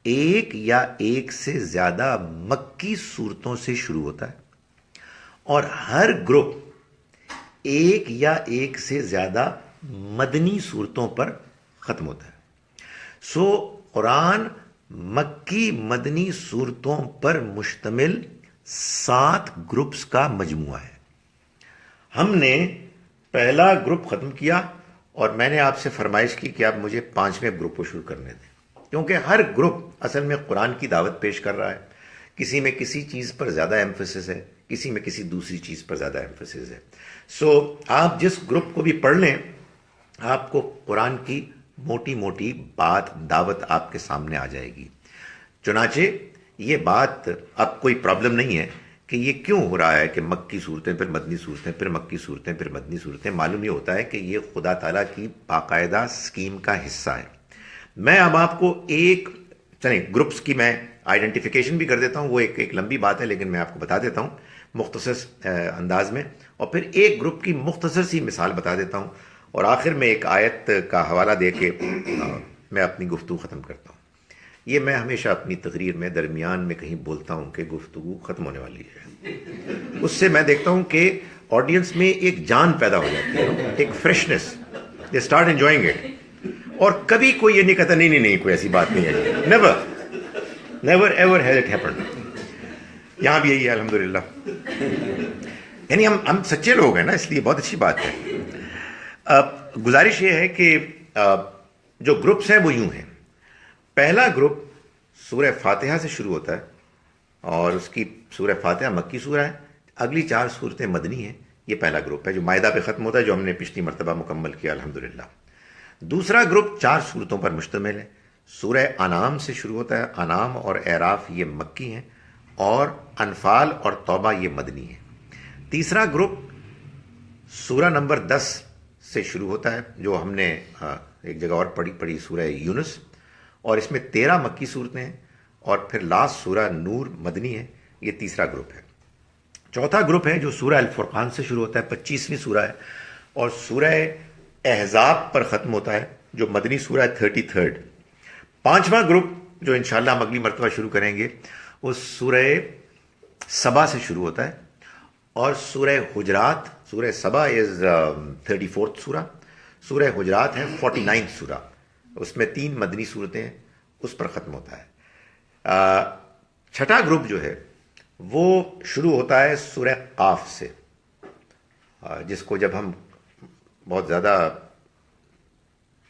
ایک یا ایک سے زیادہ مکی صورتوں سے شروع ہوتا ہے اور ہر گروپ ایک یا ایک سے زیادہ مدنی صورتوں پر ختم ہوتا ہے. سو قرآن مکی مدنی صورتوں پر مشتمل 7 گروپس کا مجموعہ ہے. ہم نے پہلا گروپ ختم کیا اور میں نے آپ سے فرمائش کی کہ آپ مجھے 5ویں گروپ کو شروع کرنے دیں، کیونکہ ہر گروپ اصل میں قرآن کی دعوت پیش کر رہا ہے. کسی میں کسی چیز پر زیادہ ایمفسس ہے، کسی میں کسی دوسری چیز پر زیادہ ایمفسس ہے. سو آپ جس گروپ کو بھی پڑھ لیں آپ کو قرآن کی موٹی موٹی بات دعوت آپ کے سامنے آ جائے گی. چنانچہ یہ بات اب کوئی پرابلم نہیں ہے کہ یہ کیوں ہو رہا ہے کہ مکی صورتیں پھر مدنی صورتیں پھر مکی صورتیں پھر مدنی صورتیں. معلوم یہ ہوتا ہے کہ یہ خدا تعالیٰ کی باقاعدہ سکیم کا حصہ ہے. میں اب آپ کو چلیں گروپس کی میں آئیڈینٹیفیکیشن بھی کر دیتا ہوں، وہ ایک لمبی بات ہے لیکن میں آپ کو بتا دیتا ہوں مختصر انداز میں، اور پھر ایک گروپ کی مختصر سی مثال بتا دیتا ہوں اور آخر میں ایک آیت کا حوالہ دے کے میں اپنی گفتگو ختم کرتا ہوں. یہ میں ہمیشہ اپنی تقریر میں درمیان میں کہیں بولتا ہوں کہ گفتگو ختم ہونے والی ہے، اس سے میں دیکھتا ہوں کہ آڈینس میں ایک جان پیدا ہو جاتی ہے, ایک freshness, they start enjoying it. اور کبھی کوئی یہ نہیں کہتا نہیں نہیں نہیں کوئی ایسی بات نہیں ہے, never ever has it happened. یہاں بھی یہی ہے الحمدللہ. یعنی ہم سچے لوگ ہیں نا, اس لیے بہت اچھی بات ہے. گزارش یہ ہے کہ جو گروپس ہیں وہ یوں ہیں. پہلا گروپ سورہ فاتحہ سے شروع ہوتا ہے, اور اس کی سورہ فاتحہ مکی سورہ ہے, اگلی 4 سورتیں مدنی ہیں. یہ پہلا گروپ ہے جو مائدہ پہ ختم ہوتا ہے, جو ہم نے پچھلی مرتبہ مکمل کیا الحمدللہ. دوسرا گروپ 4 سورتوں پر مشتمل ہے. سورہ انعام سے شروع ہوتا ہے, انعام اور اعراف یہ مکی ہیں, اور انفال اور توبہ یہ مدنی ہیں. تیسرا گروپ سورہ نمبر 10 سے شروع ہوتا ہے, جو ہم نے ایک جگہ اور پڑھی سورہ یونس, اور اس میں 13 مکی صورتیں ہیں, اور پھر لاسٹ سورہ نور مدنی ہے. یہ تیسرا گروپ ہے. چوتھا گروپ ہے جو سورہ الفرقان سے شروع ہوتا ہے, 25ویں سورہ ہے, اور سورہ احزاب پر ختم ہوتا ہے, جو مدنی سورہ ہے 33rd. پانچواں گروپ جو انشاءاللہ ہم اگلی مرتبہ شروع کریں گے وہ سورہ سبا سے شروع ہوتا ہے, اور سورہ حجرات, سورہ سبا از 34th سورہ, سورہ حجرات ہے 49th سورہ, اس میں 3 مدنی صورتیں ہیں, اس پر ختم ہوتا ہے. چھٹا گروپ جو ہے وہ شروع ہوتا ہے سورہ قاف سے, جس کو جب ہم بہت زیادہ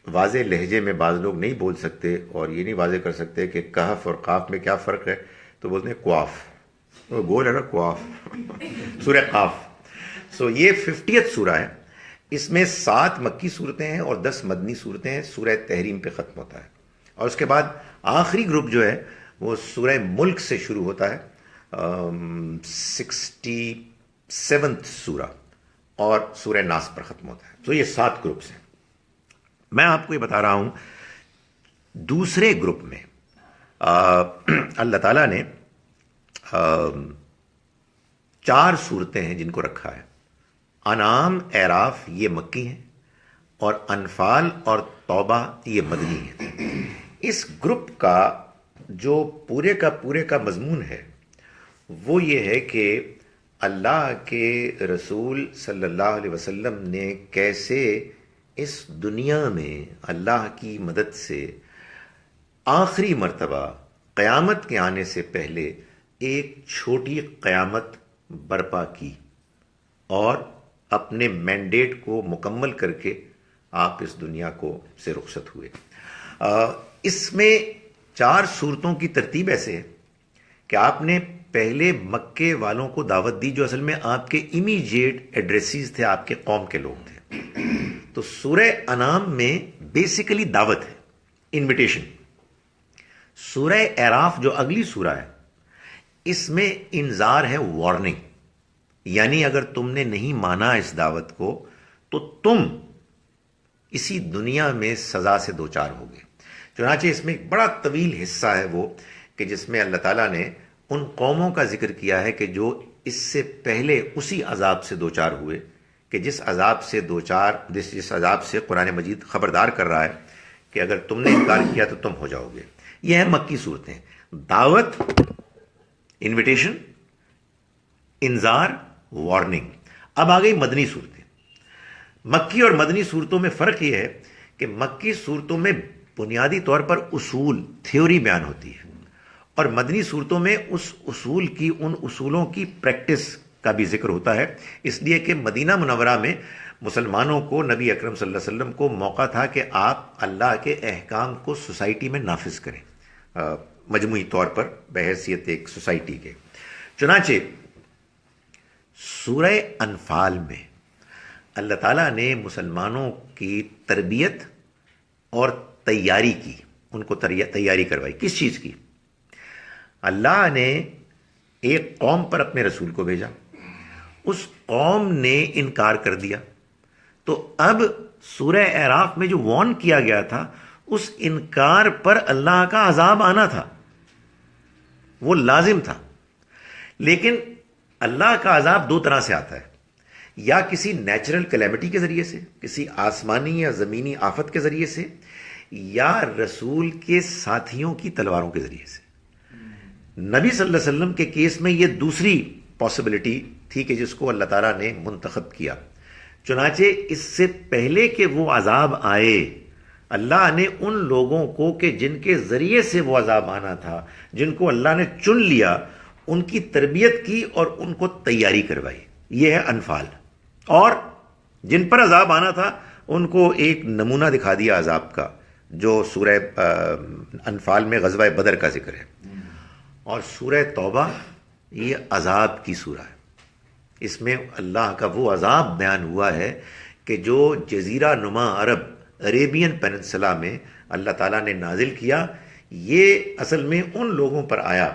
واضح لہجے میں بعض لوگ نہیں بول سکتے اور یہ نہیں واضح کر سکتے کہ کہف اور قاف میں کیا فرق ہے, تو بولتے ہیں قواف, گول ہے نا قواف. سورہ قاف. سو یہ 50th سورہ ہے. اس میں 7 مکی صورتیں ہیں اور 10 مدنی صورتیں ہیں. سورہ تحریم پہ ختم ہوتا ہے, اور اس کے بعد آخری گروپ جو ہے وہ سورہ ملک سے شروع ہوتا ہے, 67th سورہ, اور سورہ ناس پر ختم ہوتا ہے. تو یہ 7 گروپس ہیں. میں آپ کو یہ بتا رہا ہوں دوسرے گروپ میں اللہ تعالیٰ نے 4 صورتیں ہیں جن کو رکھا ہے. انعام اعراف یہ مکی ہیں, اور انفال اور توبہ یہ مدنی ہیں. اس گروپ کا جو پورے کا مضمون ہے وہ یہ ہے کہ اللہ کے رسول صلی اللہ علیہ وسلم نے کیسے اس دنیا میں اللہ کی مدد سے آخری مرتبہ قیامت کے آنے سے پہلے ایک چھوٹی قیامت برپا کی, اور اپنے مینڈیٹ کو مکمل کر کے آپ اس دنیا کو سے رخصت ہوئے. اس میں 4 صورتوں کی ترتیب ایسے ہے کہ آپ نے پہلے مکے والوں کو دعوت دی, جو اصل میں آپ کے امیجیٹ ایڈریسز تھے, آپ کے قوم کے لوگ تھے. تو سورہ انعام میں بیسیکلی دعوت ہے, انویٹیشن. سورہ اعراف جو اگلی سورہ ہے اس میں انذار ہے, وارننگ, یعنی اگر تم نے نہیں مانا اس دعوت کو تو تم اسی دنیا میں سزا سے دوچار ہوگے. چنانچہ اس میں ایک بڑا طویل حصہ ہے وہ کہ جس میں اللہ تعالیٰ نے ان قوموں کا ذکر کیا ہے کہ جو اس سے پہلے اسی عذاب سے دوچار ہوئے, کہ جس عذاب سے قرآن مجید خبردار کر رہا ہے کہ اگر تم نے انکار کیا تو تم ہو جاؤ گے. یہ ہیں مکی صورتیں, دعوت, انویٹیشن, انذار, وارننگ. اب آ گئی مدنی صورتیں. مکی اور مدنی صورتوں میں فرق یہ ہے کہ مکی صورتوں میں بنیادی طور پر اصول, تھیوری بیان ہوتی ہے, اور مدنی صورتوں میں اس اصول کی, ان اصولوں کی پریکٹس کا بھی ذکر ہوتا ہے, اس لیے کہ مدینہ منورہ میں مسلمانوں کو نبی اکرم صلی اللہ علیہ وسلم کو موقع تھا کہ آپ اللہ کے احکام کو سوسائٹی میں نافذ کریں, مجموعی طور پر بحیثیت ایک سوسائٹی کے. چنانچہ سورہ انفال میں اللہ تعالیٰ نے مسلمانوں کی تربیت اور تیاری کی, ان کو تیاری کروائی. کس چیز کی؟ اللہ نے ایک قوم پر اپنے رسول کو بھیجا, اس قوم نے انکار کر دیا, تو اب سورہ اعراف میں جو وارن کیا گیا تھا اس انکار پر اللہ کا عذاب آنا تھا, وہ لازم تھا. لیکن اللہ کا عذاب 2 طرح سے آتا ہے, یا کسی نیچرل کلیمٹی کے ذریعے سے, کسی آسمانی یا زمینی آفت کے ذریعے سے, یا رسول کے ساتھیوں کی تلواروں کے ذریعے سے. نبی صلی اللہ علیہ وسلم کے کیس میں یہ دوسری پاسبلٹی تھی کہ جس کو اللہ تعالیٰ نے منتخب کیا. چنانچہ اس سے پہلے کہ وہ عذاب آئے اللہ نے ان لوگوں کو کہ جن کے ذریعے سے وہ عذاب آنا تھا، جن کو اللہ نے چن لیا، ان کی تربیت کی اور ان کو تیاری کروائی. یہ ہے انفال. اور جن پر عذاب آنا تھا ان کو ایک نمونہ دکھا دیا عذاب کا، جو سورہ انفال میں غزوہ بدر کا ذکر ہے. اور سورہ توبہ یہ عذاب کی سورہ ہے. اس میں اللہ کا وہ عذاب بیان ہوا ہے کہ جو جزیرہ نما عرب عریبین پیننسلا میں اللہ تعالیٰ نے نازل کیا. یہ اصل میں ان لوگوں پر آیا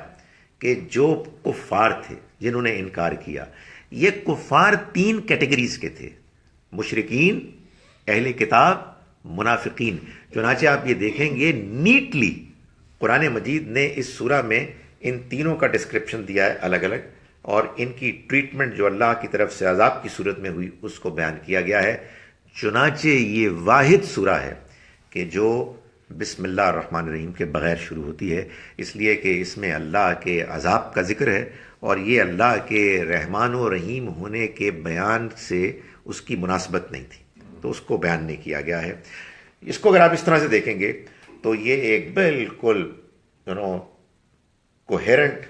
کہ جو کفار تھے، جنہوں نے انکار کیا. یہ کفار 3 کیٹیگریز کے تھے: مشرکین، اہل کتاب، منافقین. چنانچہ آپ یہ دیکھیں گے نیٹلی قرآن مجید نے اس سورہ میں ان تینوں کا ڈسکرپشن دیا ہے الگ الگ، اور ان کی ٹریٹمنٹ جو اللہ کی طرف سے عذاب کی صورت میں ہوئی اس کو بیان کیا گیا ہے. چنانچہ یہ واحد سورہ ہے کہ جو بسم اللہ الرحمن الرحیم کے بغیر شروع ہوتی ہے، اس لیے کہ اس میں اللہ کے عذاب کا ذکر ہے، اور یہ اللہ کے رحمان و رحیم ہونے کے بیان سے اس کی مناسبت نہیں تھی، تو اس کو بیان نہیں کیا گیا ہے. اس کو اگر آپ اس طرح سے دیکھیں گے تو یہ ایک بالکل کوہیرنٹ،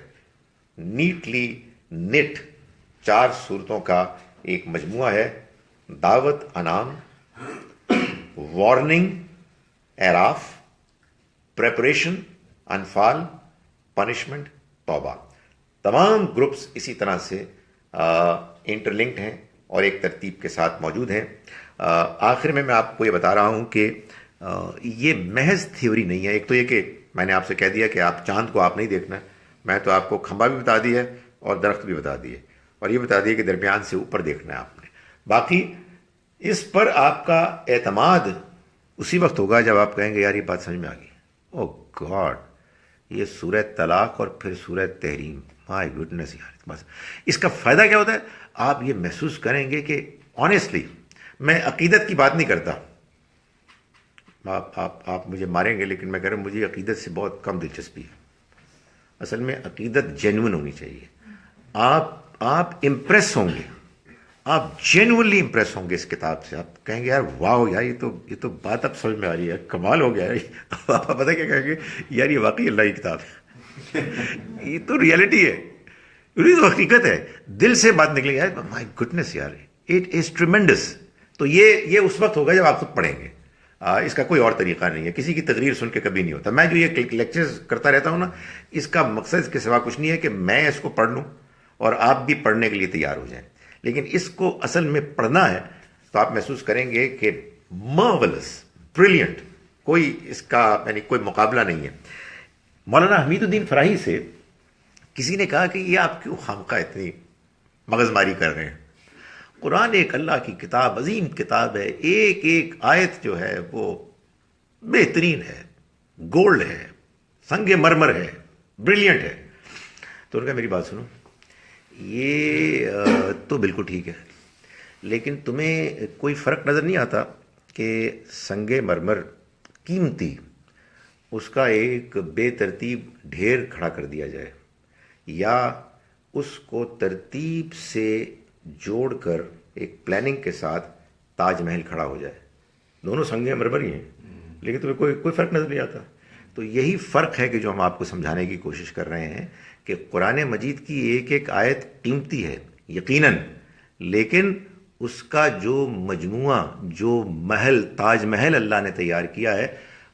نیٹلی نٹ 4 صورتوں کا ایک مجموعہ ہے: دعوت، انعام، وارننگ، اعراف، پریپریشن، انفال، پنشمنٹ، توبہ. تمام گروپس اسی طرح سے انٹرلنکڈ ہیں اور ایک ترتیب کے ساتھ موجود ہیں. آخر میں آپ کو یہ بتا رہا ہوں کہ یہ محض تھیوری نہیں ہے. ایک تو یہ کہ میں نے آپ سے کہہ دیا کہ آپ چاند کو آپ نہیں دیکھنا، میں تو آپ کو کھمبا بھی بتا دیا اور درخت بھی بتا دیے، اور یہ بتا دیے کہ درمیان سے اوپر دیکھنا ہے آپ نے. باقی اس پر آپ کا اعتماد اسی وقت ہوگا جب آپ کہیں گے یار یہ بات سمجھ میں آ گئی. او گاڈ، یہ سورہ طلاق اور پھر سورہ تحریم، مائی گڈنس یار. بس اس کا فائدہ کیا ہوتا ہے؟ آپ یہ محسوس کریں گے کہ آنیسٹلی میں عقیدت کی بات نہیں کرتا، آپ مجھے ماریں گے، لیکن میں کہہ رہا ہوں مجھے عقیدت سے بہت کم دلچسپی ہے. اصل میں عقیدت جینون ہونی چاہیے. آپ امپریس ہوں گے، آپ جینونلی امپریس ہوں گے اس کتاب سے. آپ کہیں گے یار واو یار یہ تو بات اب سمجھ میں آ رہی ہے، کمال ہو گیا ہے. آپ پتہ کیا کہیں گے؟ یار یہ واقعی اللہ کی کتاب ہے. یہ تو ریئلٹی ہے، یہ تو حقیقت ہے. دل سے بات نکلے گی، مائی گڈنس یار اٹ از ٹریمنڈس. تو یہ اس وقت ہوگا جب آپ خود پڑھیں گے. اس کا کوئی اور طریقہ نہیں ہے. کسی کی تقریر سن کے کبھی نہیں ہوتا. میں جو یہ لیکچرز کرتا رہتا ہوں نا، اس کا مقصد کے سوا کچھ نہیں ہے کہ میں اس کو پڑھ لوں اور آپ بھی پڑھنے کے لیے تیار ہو جائیں. لیکن اس کو اصل میں پڑھنا ہے تو آپ محسوس کریں گے کہ مارولس، بریلینٹ، کوئی اس کا یعنی کوئی مقابلہ نہیں ہے. مولانا حمید الدین فراہی سے کسی نے کہا کہ یہ آپ کیوں خامخواہ اتنی مغز ماری کر رہے ہیں؟ قرآن ایک اللہ کی کتاب، عظیم کتاب ہے. ایک ایک آیت جو ہے وہ بہترین ہے، گولڈ ہے، سنگ مرمر ہے، بریلینٹ ہے. تو انہوں نے کہا میری بات سنو، یہ تو بالکل ٹھیک ہے، لیکن تمہیں کوئی فرق نظر نہیں آتا کہ سنگ مرمر قیمتی، اس کا ایک بے ترتیب ڈھیر کھڑا کر دیا جائے، یا اس کو ترتیب سے جوڑ کر ایک پلاننگ کے ساتھ تاج محل کھڑا ہو جائے؟ دونوں سنگ مرمر ہی ہیں، لیکن تمہیں کوئی فرق نظر نہیں آتا. تو یہی فرق ہے کہ جو ہم آپ کو سمجھانے کی کوشش کر رہے ہیں کہ قرآن مجید کی ایک ایک آیت قیمتی ہے یقیناً، لیکن اس کا جو مجموعہ، جو محل، تاج محل اللہ نے تیار کیا ہے،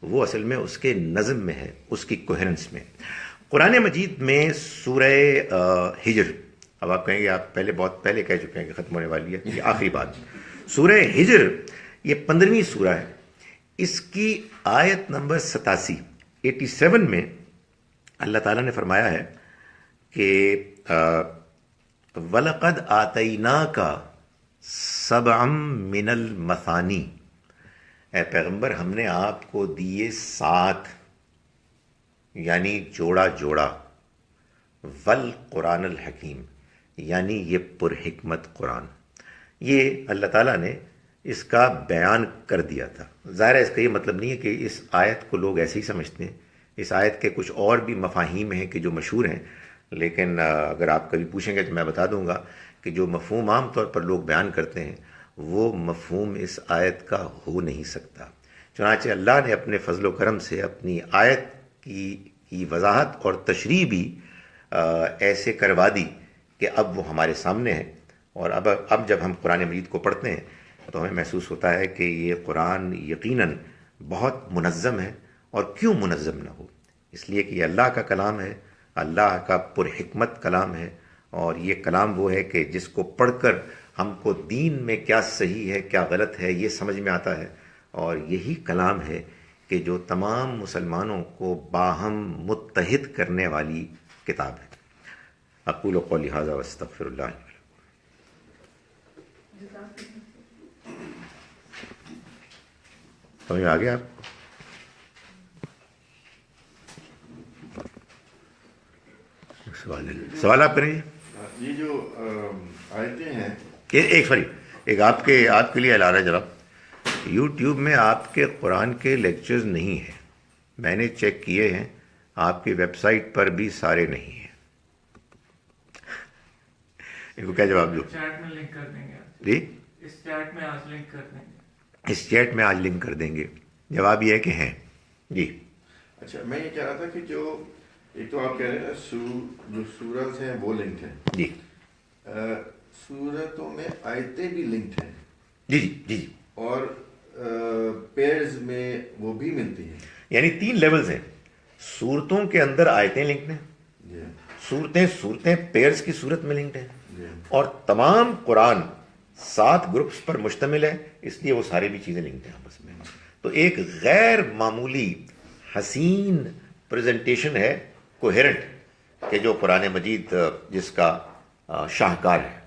وہ اصل میں اس کے نظم میں ہے، اس کی کوہرنس میں. قرآن مجید میں سورہ ہجر، اب آپ کہیں گے آپ بہت پہلے کہہ چکے ہیں کہ ختم ہونے والی ہے، یہ آخری بات. سورہ ہجر یہ 15ویں سورہ ہے. اس کی آیت نمبر 87 میں اللہ تعالیٰ نے فرمایا ہے کہ وَلَقَدْ آتَيْنَاكَ سَبْعًا مِّنَ الْمَثَانِي، اے پیغمبر ہم نے آپ کو دیے 7، یعنی جوڑا جوڑا، وَالْقُرْآنَ الْحَكِيمِ، یعنی یہ پر حکمت قرآن. یہ اللہ تعالیٰ نے اس کا بیان کر دیا تھا. ظاہر ہے اس کا یہ مطلب نہیں ہے کہ اس آیت کو لوگ ایسے ہی سمجھتے ہیں. اس آیت کے کچھ اور بھی مفاہیم ہیں کہ جو مشہور ہیں، لیکن اگر آپ کبھی پوچھیں گے تو میں بتا دوں گا کہ جو مفہوم عام طور پر لوگ بیان کرتے ہیں وہ مفہوم اس آیت کا ہو نہیں سکتا. چنانچہ اللہ نے اپنے فضل و کرم سے اپنی آیت کی وضاحت اور تشریح بھی ایسے کروا دی کہ اب وہ ہمارے سامنے ہے. اور اب جب ہم قرآن مجید کو پڑھتے ہیں تو ہمیں محسوس ہوتا ہے کہ یہ قرآن یقیناً بہت منظم ہے. اور کیوں منظم نہ ہو؟ اس لیے کہ یہ اللہ کا کلام ہے، اللہ کا پرحکمت کلام ہے، اور یہ کلام وہ ہے کہ جس کو پڑھ کر ہم کو دین میں کیا صحیح ہے کیا غلط ہے یہ سمجھ میں آتا ہے. اور یہی کلام ہے کہ جو تمام مسلمانوں کو باہم متحد کرنے والی کتاب ہے. اقول قولی ھذا واستغفر اللہ. سمجھ میں آ گیا آپ؟ سوال آپ کریں. یہ جو آیتیں ہیں ایک آپ کے لیے اعلان ہے جناب، یوٹیوب میں آپ کے قرآن کے لیکچرز نہیں ہیں. میں نے چیک کیے ہیں، آپ کی ویب سائٹ پر بھی سارے نہیں ہیں. ان کو کیا جواب دو؟ چیٹ میں لنک کر دیں گے جی، اس چیٹ میں آج لنک کر دیں گے. اس چیٹ میں آج لنک کر دیں گے. جواب یہ ہے کہ ہیں. جی اچھا، میں یہ کہہ رہا تھا کہ جو ایک تو آپ کہہ رہے ہیں جو سورت ہیں وہ لنکڈ ہیں. جی سورتوں میں آیتیں بھی لنکڈ ہیں. جی جی جی. اور پیئرز میں وہ بھی ملتی ہیں. یعنی 3 لیولز ہیں. صورتوں کے اندر آیتیں لنکڈ ہیں، جی صورتیں پیئرز کی صورت میں لنکڈ ہیں، جی. اور تمام قرآن 7 گروپس پر مشتمل ہے، اس لیے وہ ساری بھی چیزیں لنکڈ ہیں آپس میں. تو ایک غیر معمولی حسین پریزنٹیشن ہے، کوہیرنٹ، کہ جو قرآن مجید جس کا شاہکار ہے.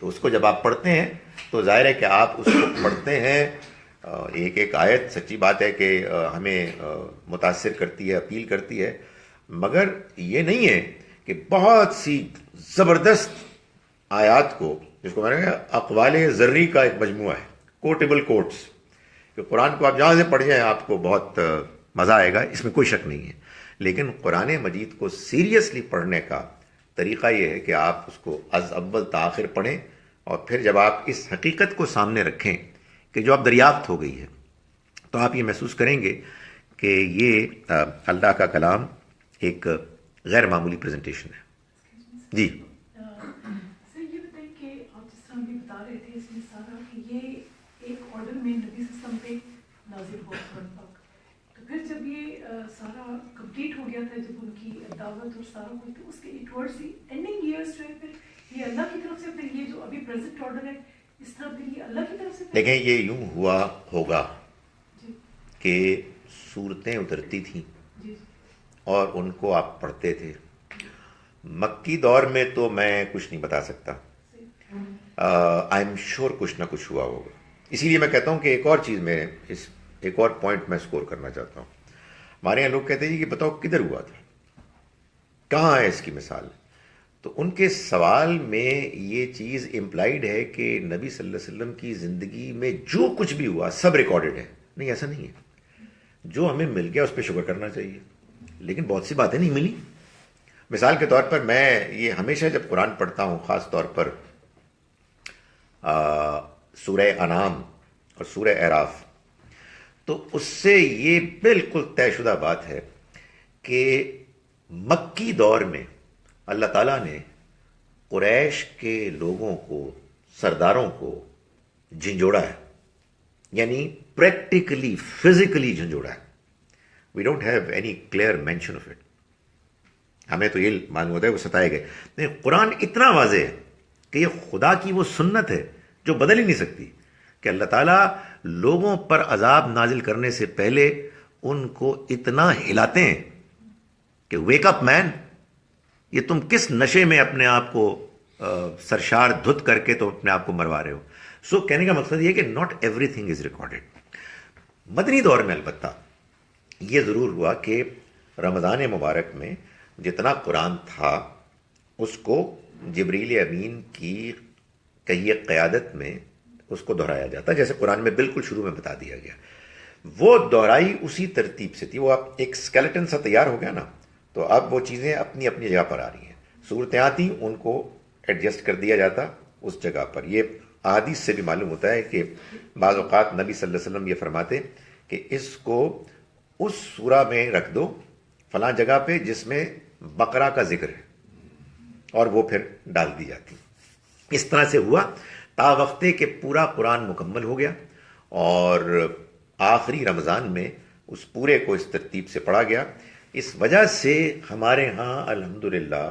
تو اس کو جب آپ پڑھتے ہیں تو ظاہر ہے کہ آپ اس کو پڑھتے ہیں، ایک ایک آیت سچی بات ہے کہ ہمیں متاثر کرتی ہے، اپیل کرتی ہے، مگر یہ نہیں ہے کہ بہت سی زبردست آیات کو، جس کو میں نے کہا اقوال زرعی کا ایک مجموعہ ہے، کوٹیبل کوٹس، کہ قرآن کو آپ جہاں سے پڑھ جائیں آپ کو بہت مزہ آئے گا، اس میں کوئی شک نہیں ہے. لیکن قرآن مجید کو سیریسلی پڑھنے کا طریقہ یہ ہے کہ آپ اس کو از اول تا آخر پڑھیں، اور پھر جب آپ اس حقیقت کو سامنے رکھیں کہ جو اب دریافت ہو گئی ہے، تو آپ یہ محسوس کریں گے کہ یہ اللہ کا کلام ایک غیر معمولی پریزنٹیشن ہے. جی سر یہ بتائیں کہ آپ جس طرح بھی بتا رہے تھے اس میں سارا کہ یہ ایک آرڈر میں نبی صلی اللہ علیہ وسلم پہ نازل ہوا قرآن پاک، تو پھر جب یہ سارا کمپلیٹ ہو گیا تھا، جب ان کی دعوت اور سارا ہوئی، تو اس کے ٹورڈز دی اینڈنگ ایئرس جو ہے پھر یہ اللہ کی طرف سے، پھر یہ جو ابھی پریزنٹ آرڈر ہے اس طرح پھر یہ اللہ کی طرف سے. دیکھیں، یہ یوں ہوا ہوگا جی کہ صورتیں اترتی تھیں جی اور ان کو آپ پڑھتے تھے. مکی دور میں تو میں کچھ نہیں بتا سکتا، آئی ایم شیور کچھ نہ کچھ ہوا ہوگا. اسی لیے میں کہتا ہوں کہ ایک اور چیز میں ایک اور پوائنٹ میں اسکور کرنا چاہتا ہوں. ہمارے یہاں لوگ کہتے ہیں کہ بتاؤ کدھر ہوا تھا، کہاں ہے اس کی مثال؟ تو ان کے سوال میں یہ چیز امپلائیڈ ہے کہ نبی صلی اللہ علیہ وسلم کی زندگی میں جو کچھ بھی ہوا سب ریکارڈڈ ہے. نہیں، ایسا نہیں ہے. جو ہمیں مل گیا اس پہ شکر کرنا چاہیے، لیکن بہت سی باتیں نہیں ملی. مثال کے طور پر میں یہ ہمیشہ جب قرآن پڑھتا ہوں، خاص طور پر سورہ انعام اور سورہ اعراف، تو اس سے یہ بالکل طے شدہ بات ہے کہ مکی دور میں اللہ تعالیٰ نے قریش کے لوگوں کو، سرداروں کو جھنجھوڑا ہے، یعنی پریکٹیکلی فزیکلی جھنجھوڑا ہے. We don't have any clear mention of it. ہمیں تو یہ معلوم ہوتا ہے وہ ستائے گئے. لیکن قرآن اتنا واضح ہے کہ یہ خدا کی وہ سنت ہے جو بدل ہی نہیں سکتی، کہ اللہ تعالیٰ لوگوں پر عذاب نازل کرنے سے پہلے ان کو اتنا ہلاتے ہیں کہ ویک اپ مین، یہ تم کس نشے میں اپنے آپ کو سرشار دھت کر کے تم اپنے آپ کو مروا رہے ہو. سو کہنے کا مقصد یہ کہ not every thing is recorded. مدنی دور میں البتہ یہ ضرور ہوا کہ رمضان مبارک میں جتنا قرآن تھا اس کو جبریل امین کی کہیے قیادت میں اس کو دہرایا جاتا، جیسے قرآن میں بالکل شروع میں بتا دیا گیا. وہ دہرائی اسی ترتیب سے تھی. وہ اب ایک اسکیلٹن سا تیار ہو گیا نا، تو اب وہ چیزیں اپنی اپنی جگہ پر آ رہی ہیں. صورتیں آتی ان کو ایڈجسٹ کر دیا جاتا اس جگہ پر. یہ احادیث سے بھی معلوم ہوتا ہے کہ بعض اوقات نبی صلی اللہ علیہ وسلم یہ فرماتے کہ اس کو اس سورہ میں رکھ دو فلاں جگہ پہ جس میں بقرہ کا ذکر ہے، اور وہ پھر ڈال دی جاتی. اس طرح سے ہوا تا وقتے کہ پورا قرآن مکمل ہو گیا، اور آخری رمضان میں اس پورے کو اس ترتیب سے پڑھا گیا. اس وجہ سے ہمارے ہاں الحمدللہ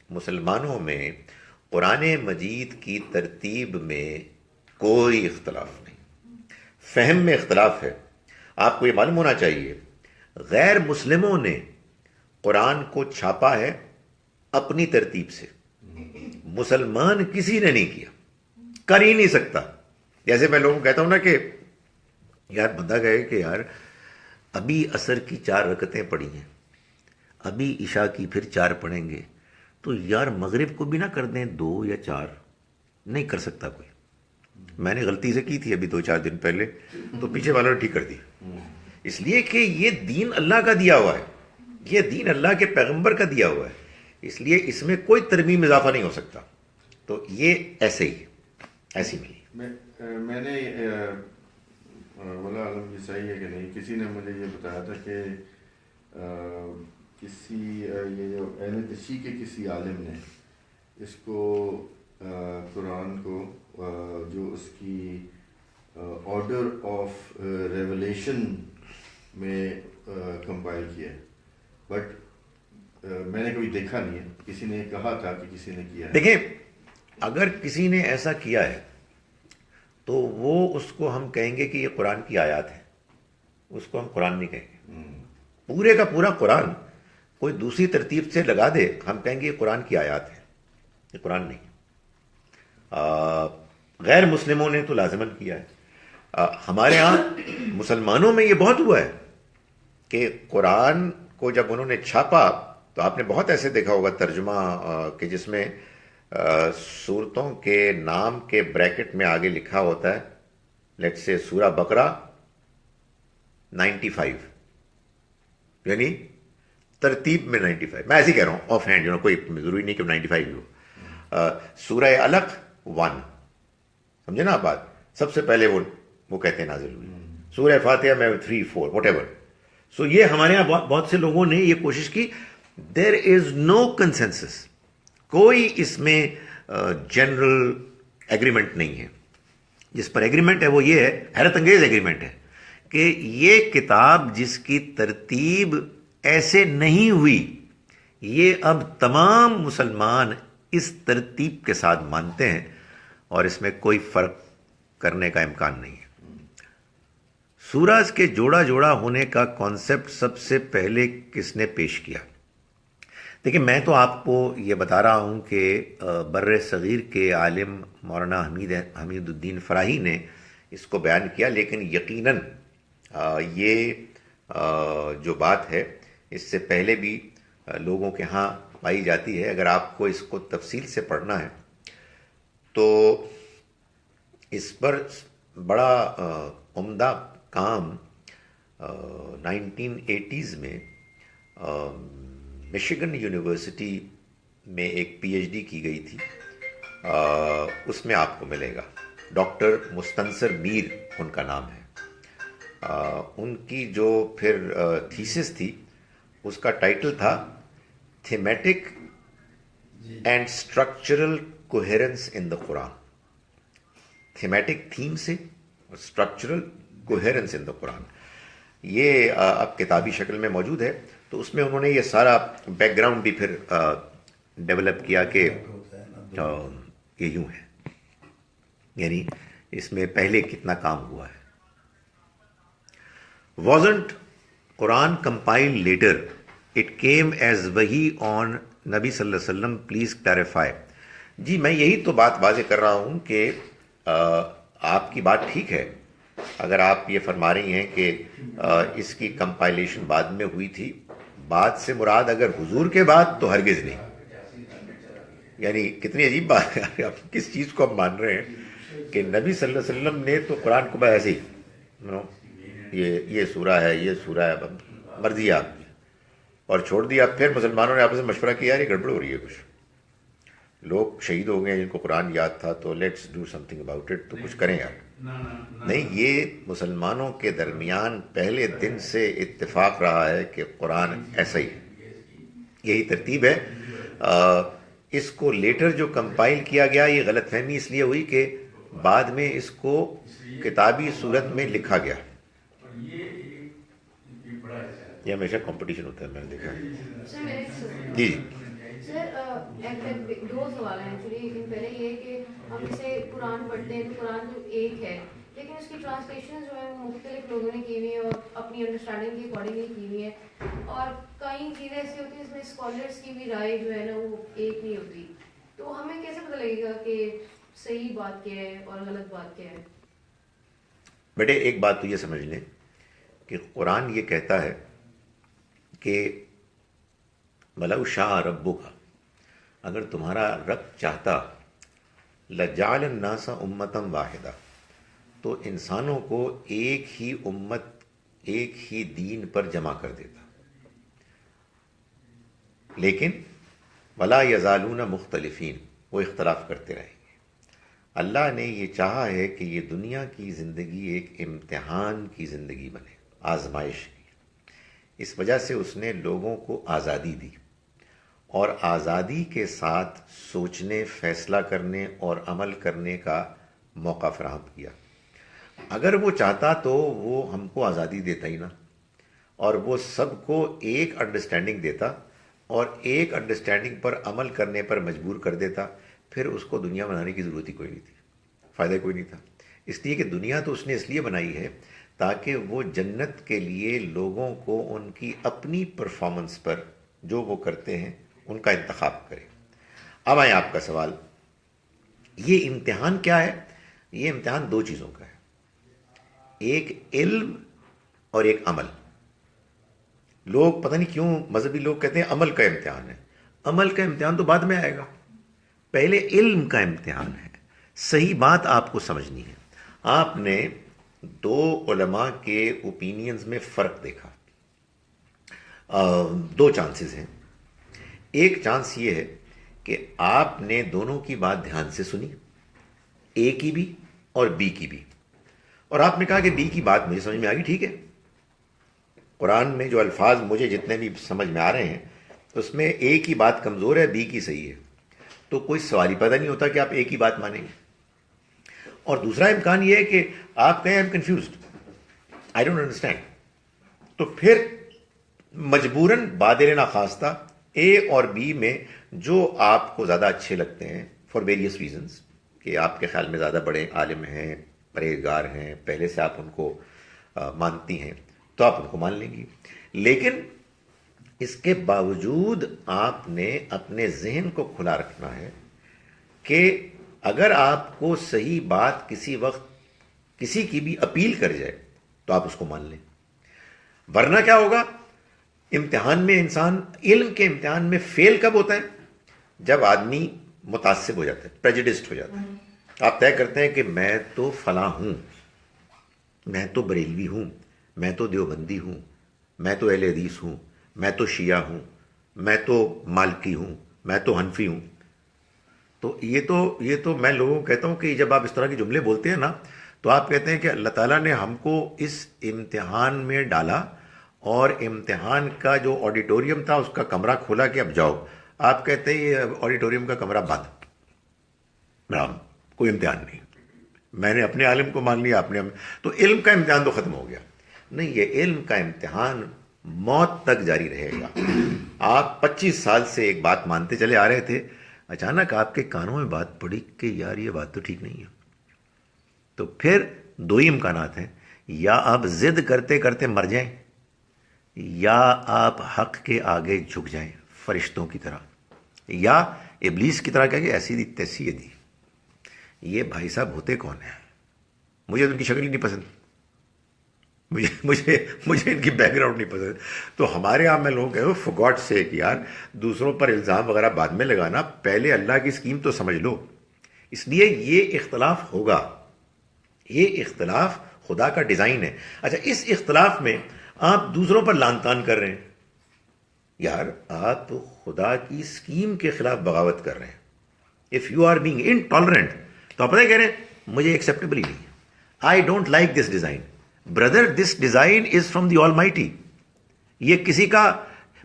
مسلمانوں میں قرآن مجید کی ترتیب میں کوئی اختلاف نہیں. فہم میں اختلاف ہے. آپ کو یہ معلوم ہونا چاہیے غیر مسلموں نے قرآن کو چھاپا ہے اپنی ترتیب سے، مسلمان کسی نے نہیں کیا، کر ہی نہیں سکتا. جیسے میں لوگوں کو کہتا ہوں نا کہ یار بندہ کہے کہ یار ابھی عصر کی 4 رکعتیں پڑھی ہیں، ابھی عشاء کی پھر 4 پڑھیں گے، تو یار مغرب کو بھی نہ کر دیں 2 یا 4. نہیں کر سکتا کوئی. میں نے غلطی سے کی تھی ابھی 2-4 دن پہلے، تو پیچھے والوں نے ٹھیک کر دی. اس لیے کہ یہ دین اللہ کا دیا ہوا ہے، یہ دین اللہ کے پیغمبر کا دیا ہوا ہے، اس لیے اس میں کوئی ترمیم اضافہ نہیں ہو سکتا. تو یہ ایسے ہی ایسی ملی. میں نے واللہ عالم یہ صحیح ہے کہ نہیں، کسی نے مجھے یہ بتایا تھا کہ کسی یہ جو اہل تشیع کے کسی عالم نے اس کو قرآن کو جو اس کی آرڈر آف ریولیشن میں کمپائل کیا ہے، بٹ میں نے کبھی دیکھا نہیں ہے. کسی نے کہا تھا کہ کسی نے کیا ہے. دیکھیں اگر کسی نے ایسا کیا ہے تو وہ اس کو ہم کہیں گے کہ یہ قرآن کی آیات ہے، اس کو ہم قرآن نہیں کہیں گے. پورے کا پورا قرآن کوئی دوسری ترتیب سے لگا دے، ہم کہیں گے یہ قرآن کی آیات ہے، یہ قرآن نہیں. غیر مسلموں نے تو لازماً کیا ہے. ہمارے ہاں مسلمانوں میں یہ بہت ہوا ہے کہ قرآن کو جب انہوں نے چھاپا تو آپ نے بہت ایسے دیکھا ہوگا ترجمہ کہ جس میں سورتوں کے نام کے بریکٹ میں آگے لکھا ہوتا ہے لیٹ سے سورہ بقرہ 95، یعنی ترتیب میں 95. میں ایسے ہی کہہ رہا ہوں آف ہینڈ، کوئی ضروری نہیں کہ 95 ہو. سورہ علق 1، سمجھے نا آپ بات، سب سے پہلے وہ کہتے ہیں نازل ہوئی. سورہ فاتحہ میں 3 4 واٹ ایور. سو یہ ہمارے یہاں بہت سے لوگوں نے یہ کوشش کی. دیر از نو کنسنسس، کوئی اس میں جنرل ایگریمنٹ نہیں ہے. جس پر ایگریمنٹ ہے وہ یہ ہے، حیرت انگیز ایگریمنٹ ہے، کہ یہ کتاب جس کی ترتیب ایسے نہیں ہوئی، یہ اب تمام مسلمان اس ترتیب کے ساتھ مانتے ہیں اور اس میں کوئی فرق کرنے کا امکان نہیں ہے. سوراز کے جوڑا جوڑا ہونے کا کانسیپٹ سب سے پہلے کس نے پیش کیا؟ دیکھیں میں تو آپ کو یہ بتا رہا ہوں کہ بر صغیر کے عالم مولانا حمید الدین فراہی نے اس کو بیان کیا، لیکن یقیناً یہ جو بات ہے اس سے پہلے بھی لوگوں کے ہاں پائی جاتی ہے. اگر آپ کو اس کو تفصیل سے پڑھنا ہے تو اس پر بڑا عمدہ کام 1980s میں مشیگن یونیورسٹی میں ایک پی ایچ ڈی کی گئی تھی، اس میں آپ کو ملے گا. ڈاکٹر مستنصر میر ان کا نام ہے. ان کی جو پھر تھیسس تھی اس کا ٹائٹل تھا thematic and structural coherence in the Quran. Thematic theme سے اور اسٹرکچرل کوہیرنس ان دا قرآن. یہ اب کتابی شکل میں موجود ہے. تو اس میں انہوں نے یہ سارا بیک گراؤنڈ بھی پھر ڈیولپ کیا کہ یہ یوں ہے، یعنی اس میں پہلے کتنا کام ہوا ہے. wasn't Quran compiled later, it came as wahi on نبی صلی اللہ علیہ وسلم, پلیز کلیریفائی. جی میں یہی تو بات واضح کر رہا ہوں کہ آپ کی بات ٹھیک ہے اگر آپ یہ فرما رہی ہیں کہ اس کی کمپائلیشن بعد میں ہوئی تھی. بعد سے مراد اگر حضور کے بعد تو ہرگز نہیں. یعنی کتنی عجیب بات ہے، آپ کس چیز کو ہم مان رہے ہیں کہ نبی صلی اللہ علیہ وسلم نے تو قرآن کو ایسے ہی یہ سورہ ہے، یہ سورہ ہے، مرضی آپ کی، اور چھوڑ دیا. پھر مسلمانوں نے آپس میں مشورہ کیا یار یہ گڑبڑ ہو رہی ہے کچھ. لوگ شہید ہو گئے جن کو قرآن یاد تھا تو let's do some thing about it, تو کچھ کریں یار. نہیں، یہ مسلمانوں کے درمیان پہلے دن سے اتفاق رہا ہے کہ قرآن ایسا ہی، یہی ترتیب ہے. اس کو لیٹر جو کمپائل کیا گیا، یہ غلط فہمی اس لیے ہوئی کہ بعد میں اس کو کتابی صورت میں لکھا گیا. یہ ہمیشہ کمپٹیشن ہوتا ہے، میں نے دیکھا. جی جی سر، دو سوال ہیں ایکچولی. پہلے یہ کہ ہم جیسے قرآن پڑھتے ہیں تو قرآن جو ایک ہے لیکن اس کی ٹرانسلیشن جو ہے وہ مختلف لوگوں نے کی ہوئی ہیں اور اپنی انڈرسٹینڈنگ کے اکارڈنگلی کی ہوئی ہے، اور کئی چیزیں ایسی ہوتی ہیں جس میں اسکالرس کی بھی رائے جو ہے نا وہ ایک نہیں ہوتی. تو ہمیں کیسے پتہ لگے گا کہ صحیح بات کیا ہے اور غلط بات کیا ہے؟ بیٹے ایک بات تو یہ سمجھ لیں کہ قرآن یہ کہتا ہے کہ وَلَوْ شَاءَ رَبُّكَ، اگر تمہارا رب چاہتا، لَجَعَلَ النَّاسَ أُمَّةً وَاحِدَةً، تو انسانوں کو ایک ہی امت، ایک ہی دین پر جمع کر دیتا. لیکن وَلَا يَزَالُونَ مُخْتَلِفِينَ، وہ اختلاف کرتے رہیں گے. اللہ نے یہ چاہا ہے کہ یہ دنیا کی زندگی ایک امتحان کی زندگی بنے، آزمائش کی. اس وجہ سے اس نے لوگوں کو آزادی دی اور آزادی کے ساتھ سوچنے، فیصلہ کرنے اور عمل کرنے کا موقع فراہم کیا. اگر وہ چاہتا تو وہ ہم کو آزادی دیتا ہی نا، اور وہ سب کو ایک انڈرسٹینڈنگ دیتا اور ایک انڈرسٹینڈنگ پر عمل کرنے پر مجبور کر دیتا. پھر اس کو دنیا بنانے کی ضرورت ہی کوئی نہیں تھی، فائدہ کوئی نہیں تھا. اس لیے کہ دنیا تو اس نے اس لیے بنائی ہے تاکہ وہ جنت کے لیے لوگوں کو ان کی اپنی پرفارمنس پر جو وہ کرتے ہیں ان کا انتخاب کرے. اب آئیں آپ کا سوال، یہ امتحان کیا ہے؟ یہ امتحان دو چیزوں کا ہے، ایک علم اور ایک عمل. لوگ پتہ نہیں کیوں مذہبی لوگ کہتے ہیں عمل کا امتحان ہے. عمل کا امتحان تو بعد میں آئے گا، پہلے علم کا امتحان ہے. صحیح بات آپ کو سمجھنی ہے. آپ نے دو علماء کے اوپینینز میں فرق دیکھا. دو چانسز ہیں. ایک چانس یہ ہے کہ آپ نے دونوں کی بات دھیان سے سنی، اے کی بھی اور بی کی بھی، اور آپ نے کہا کہ بی کی بات مجھے سمجھ میں آ گئی، ٹھیک ہے. قرآن میں جو الفاظ مجھے جتنے بھی سمجھ میں آ رہے ہیں اس میں اے کی بات کمزور ہے، بی کی صحیح ہے. تو کوئی سوال ہی پیدا نہیں ہوتا کہ آپ اے کی بات مانیں گے. اور دوسرا امکان یہ ہے کہ آپ کہیں I'm confused, I don't understand. تو پھر مجبوراً بادل ناخواستہ اے اور بی میں جو آپ کو زیادہ اچھے لگتے ہیں فار ویریس ریزنز، کہ آپ کے خیال میں زیادہ بڑے عالم ہیں، پرہیزگار ہیں، پہلے سے آپ ان کو مانتی ہیں، تو آپ ان کو مان لیں گی. لیکن اس کے باوجود آپ نے اپنے ذہن کو کھلا رکھنا ہے کہ اگر آپ کو صحیح بات کسی وقت کسی کی بھی اپیل کر جائے تو آپ اس کو مان لیں. ورنہ کیا ہوگا؟ امتحان میں انسان، علم کے امتحان میں فیل کب ہوتا ہے؟ جب آدمی متعصب ہو جاتا ہے، پریجڈسڈ ہو جاتا ہے. آپ طے کرتے ہیں کہ میں تو فلاں ہوں، میں تو بریلوی ہوں، میں تو دیوبندی ہوں، میں تو اہل حدیث ہوں، میں تو شیعہ ہوں، میں تو مالکی ہوں، میں تو حنفی ہوں. تو یہ تو میں لوگوں کو کہتا ہوں کہ جب آپ اس طرح کے جملے بولتے ہیں نا تو آپ کہتے ہیں کہ اللہ تعالیٰ نے ہم کو اس امتحان میں ڈالا اور امتحان کا جو آڈیٹوریم تھا اس کا کمرہ کھولا کہ اب جاؤ. آپ کہتے ہیں یہ آڈیٹوریم کا کمرہ بند، رام کوئی امتحان نہیں، میں نے اپنے عالم کو مان لیا، تو علم کا امتحان تو ختم ہو گیا. نہیں، یہ علم کا امتحان موت تک جاری رہے گا. آپ 25 سال سے ایک بات مانتے چلے آ رہے تھے، اچانک آپ کے کانوں میں بات پڑی کہ یار یہ بات تو ٹھیک نہیں ہے. تو پھر دو ہی امکانات ہیں، یا آپ ضد کرتے کرتے مر جائیں یا آپ حق کے آگے جھک جائیں فرشتوں کی طرح، یا ابلیس کی طرح کہہ کہ ایسی دی تیسی دی. یہ بھائی صاحب ہوتے کون ہیں؟ مجھے تو ان کی شکل ہی نہیں پسند، مجھے ان کی بیک گراؤنڈ نہیں پسند. تو ہمارے یہاں میں لوگوں کہوں فار گاڈ سیک یار دوسروں پر الزام وغیرہ بعد میں لگانا، پہلے اللہ کی اسکیم تو سمجھ لو. اس لیے یہ اختلاف ہوگا، یہ اختلاف خدا کا ڈیزائن ہے. اچھا، اس اختلاف میں آپ دوسروں پر لان تان کر رہے ہیں. یار آپ خدا کی اسکیم کے خلاف بغاوت کر رہے ہیں. If you are being intolerant, تو آپ پتہ کہہ رہے ہیں مجھے ایکسیپٹیبل ہی نہیں ہے. I don't like this design. Brother, this design is from the Almighty. یہ کسی کا,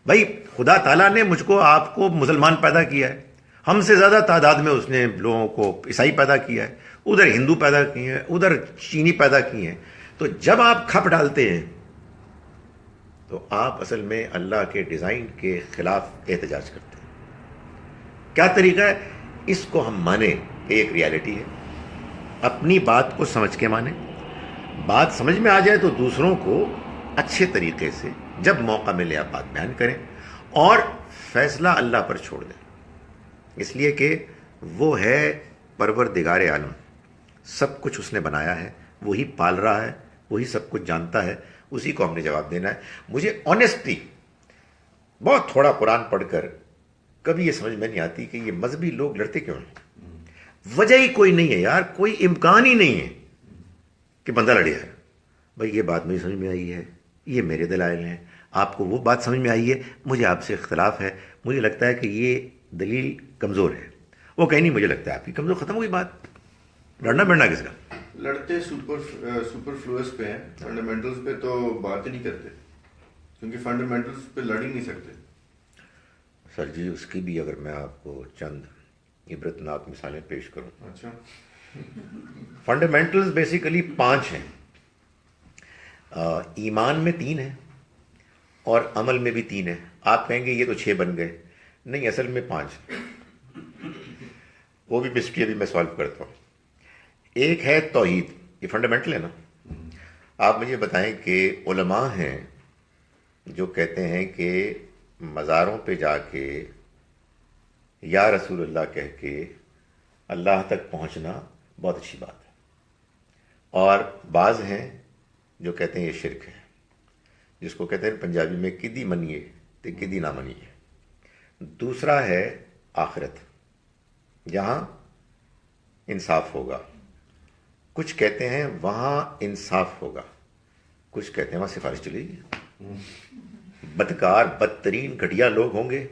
بھائی خدا تعالیٰ نے مجھ کو آپ کو مسلمان پیدا کیا ہے, ہم سے زیادہ تعداد میں اس نے لوگوں کو عیسائی پیدا کیا ہے, ادھر ہندو پیدا کیے ہیں, ادھر چینی پیدا کیے ہیں. تو جب آپ کھپ ڈالتے ہیں تو آپ اصل میں اللہ کے ڈیزائن کے خلاف احتجاج کرتے ہیں. کیا طریقہ ہے اس کو ہم مانیں کہ ایک ریالٹی ہے, اپنی بات کو سمجھ کے مانیں, بات سمجھ میں آ جائے تو دوسروں کو اچھے طریقے سے جب موقع ملے آپ بات بیان کریں, اور فیصلہ اللہ پر چھوڑ دیں, اس لیے کہ وہ ہے پروردگار عالم, سب کچھ اس نے بنایا ہے, وہی پال رہا ہے, وہی سب کچھ جانتا ہے, اسی کو ہم نے جواب دینا ہے. مجھے آنیسٹلی بہت تھوڑا قرآن پڑھ کر کبھی یہ سمجھ میں نہیں آتی کہ یہ مذہبی لوگ لڑتے کیوں ہیں. وجہ ہی کوئی نہیں ہے یار, کوئی امکان ہی نہیں ہے کہ بندہ لڑے ہے. بھائی یہ بات مجھے سمجھ میں آئی ہے, یہ میرے دلائل ہیں, آپ کو وہ بات سمجھ میں آئی ہے, مجھے آپ سے اختلاف ہے, مجھے لگتا ہے کہ یہ دلیل کمزور ہے. وہ کہیں نہیں, مجھے لگتا ہے آپ کی کمزور, ختم ہوئی بات. لڑنا بڑنا کس کا؟ لڑتے سپر فلوئس پہ ہیں, فنڈامنٹلز پہ تو بات ہی نہیں کرتے, کیونکہ فنڈامنٹلز پہ لڑ ہی نہیں سکتے. سر جی اس کی بھی اگر میں آپ کو چند عبرتناک مثالیں پیش کروں. اچھا, فنڈامنٹلز بیسیکلی 5 ہیں. ایمان میں 3 ہیں اور عمل میں بھی 3 ہیں. آپ کہیں گے یہ تو 6 بن گئے, نہیں اصل میں 5. وہ بھی مسٹری ابھی میں سالو کرتا ہوں. ایک ہے توحید, یہ فنڈامنٹل ہے نا. آپ مجھے بتائیں کہ علماء ہیں جو کہتے ہیں کہ مزاروں پہ جا کے یا رسول اللہ کہہ کے اللہ تک پہنچنا بہت اچھی بات ہے, اور بعض ہیں جو کہتے ہیں یہ شرک ہے, جس کو کہتے ہیں پنجابی میں کدی منیے تے کدی نہ منیے. دوسرا ہے آخرت, جہاں انصاف ہوگا. کچھ کہتے ہیں وہاں انصاف ہوگا, کچھ کہتے ہیں وہاں سفارش چلے گی. بدکار بدترین گھٹیا لوگ ہوں گے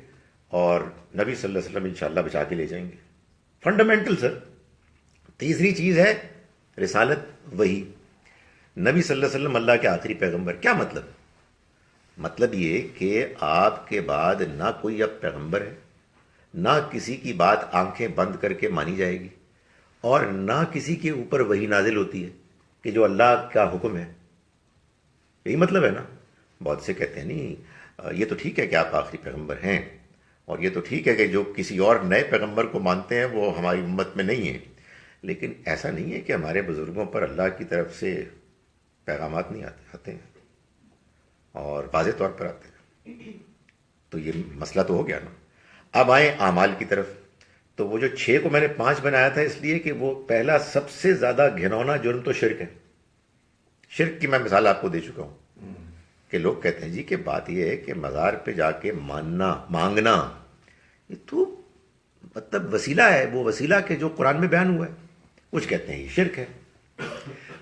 اور نبی صلی اللہ علیہ وسلم انشاءاللہ بچا کے لے جائیں گے. فنڈامنٹل سر. تیسری چیز ہے رسالت, وہی نبی صلی اللہ علیہ وسلم اللہ کے آخری پیغمبر. کیا مطلب؟ مطلب یہ کہ آپ کے بعد نہ کوئی اب پیغمبر ہے, نہ کسی کی بات آنکھیں بند کر کے مانی جائے گی, اور نہ کسی کے اوپر وہی نازل ہوتی ہے کہ جو اللہ کا حکم ہے. یہی مطلب ہے نا. بہت سے کہتے ہیں نہیں یہ تو ٹھیک ہے کہ آپ آخری پیغمبر ہیں, اور یہ تو ٹھیک ہے کہ جو کسی اور نئے پیغمبر کو مانتے ہیں وہ ہماری امت میں نہیں ہے. لیکن ایسا نہیں ہے کہ ہمارے بزرگوں پر اللہ کی طرف سے پیغامات نہیں آتے ہیں, اور واضح طور پر آتے ہیں. تو یہ مسئلہ تو ہو گیا نا. اب آئیں اعمال کی طرف. تو وہ جو 6 کو میں نے 5 بنایا تھا اس لیے کہ وہ پہلا سب سے زیادہ گھنونا جرم تو شرک ہے. شرک کی میں مثال آپ کو دے چکا ہوں کہ لوگ کہتے ہیں جی کہ بات یہ ہے کہ مزار پہ جا کے مانگنا یہ تو مطلب وسیلہ ہے, وہ وسیلہ کہ جو قرآن میں بیان ہوا ہے. کچھ کہتے ہیں یہ شرک ہے.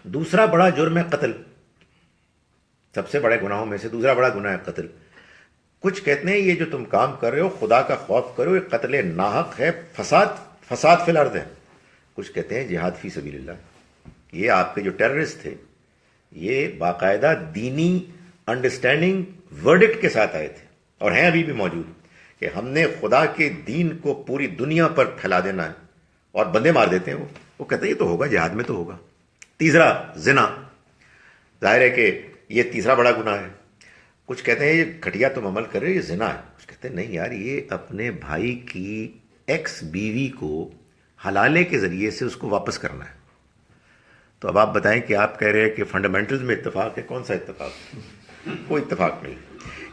دوسرا بڑا جرم ہے قتل. سب سے بڑے گناہوں میں سے دوسرا بڑا گناہ ہے قتل. کچھ کہتے ہیں یہ جو تم کام کر رہے ہو خدا کا خوف کرو, یہ قتل ناحق ہے, فساد فی الارض ہے. کچھ کہتے ہیں جہاد فی سبیل اللہ. یہ آپ کے جو ٹیررسٹ تھے یہ باقاعدہ دینی انڈرسٹینڈنگ ورڈکٹ کے ساتھ آئے تھے, اور ہیں ابھی بھی موجود, کہ ہم نے خدا کے دین کو پوری دنیا پر پھیلا دینا ہے, اور بندے مار دیتے ہیں. وہ کہتے ہیں یہ تو ہوگا, جہاد میں تو ہوگا. تیسرا زنا. ظاہر ہے کہ یہ تیسرا بڑا گناہ ہے. کچھ کہتے ہیں یہ گھٹیا تم عمل کر رہے ہو, یہ زنا ہے. کچھ کہتے ہیں نہیں یار, یہ اپنے بھائی کی ایکس بیوی کو حلالے کے ذریعے سے اس کو واپس کرنا ہے. تو اب آپ بتائیں کہ آپ کہہ رہے ہیں کہ فنڈامنٹلز میں اتفاق ہے. کون سا اتفاق؟ کوئی اتفاق نہیں.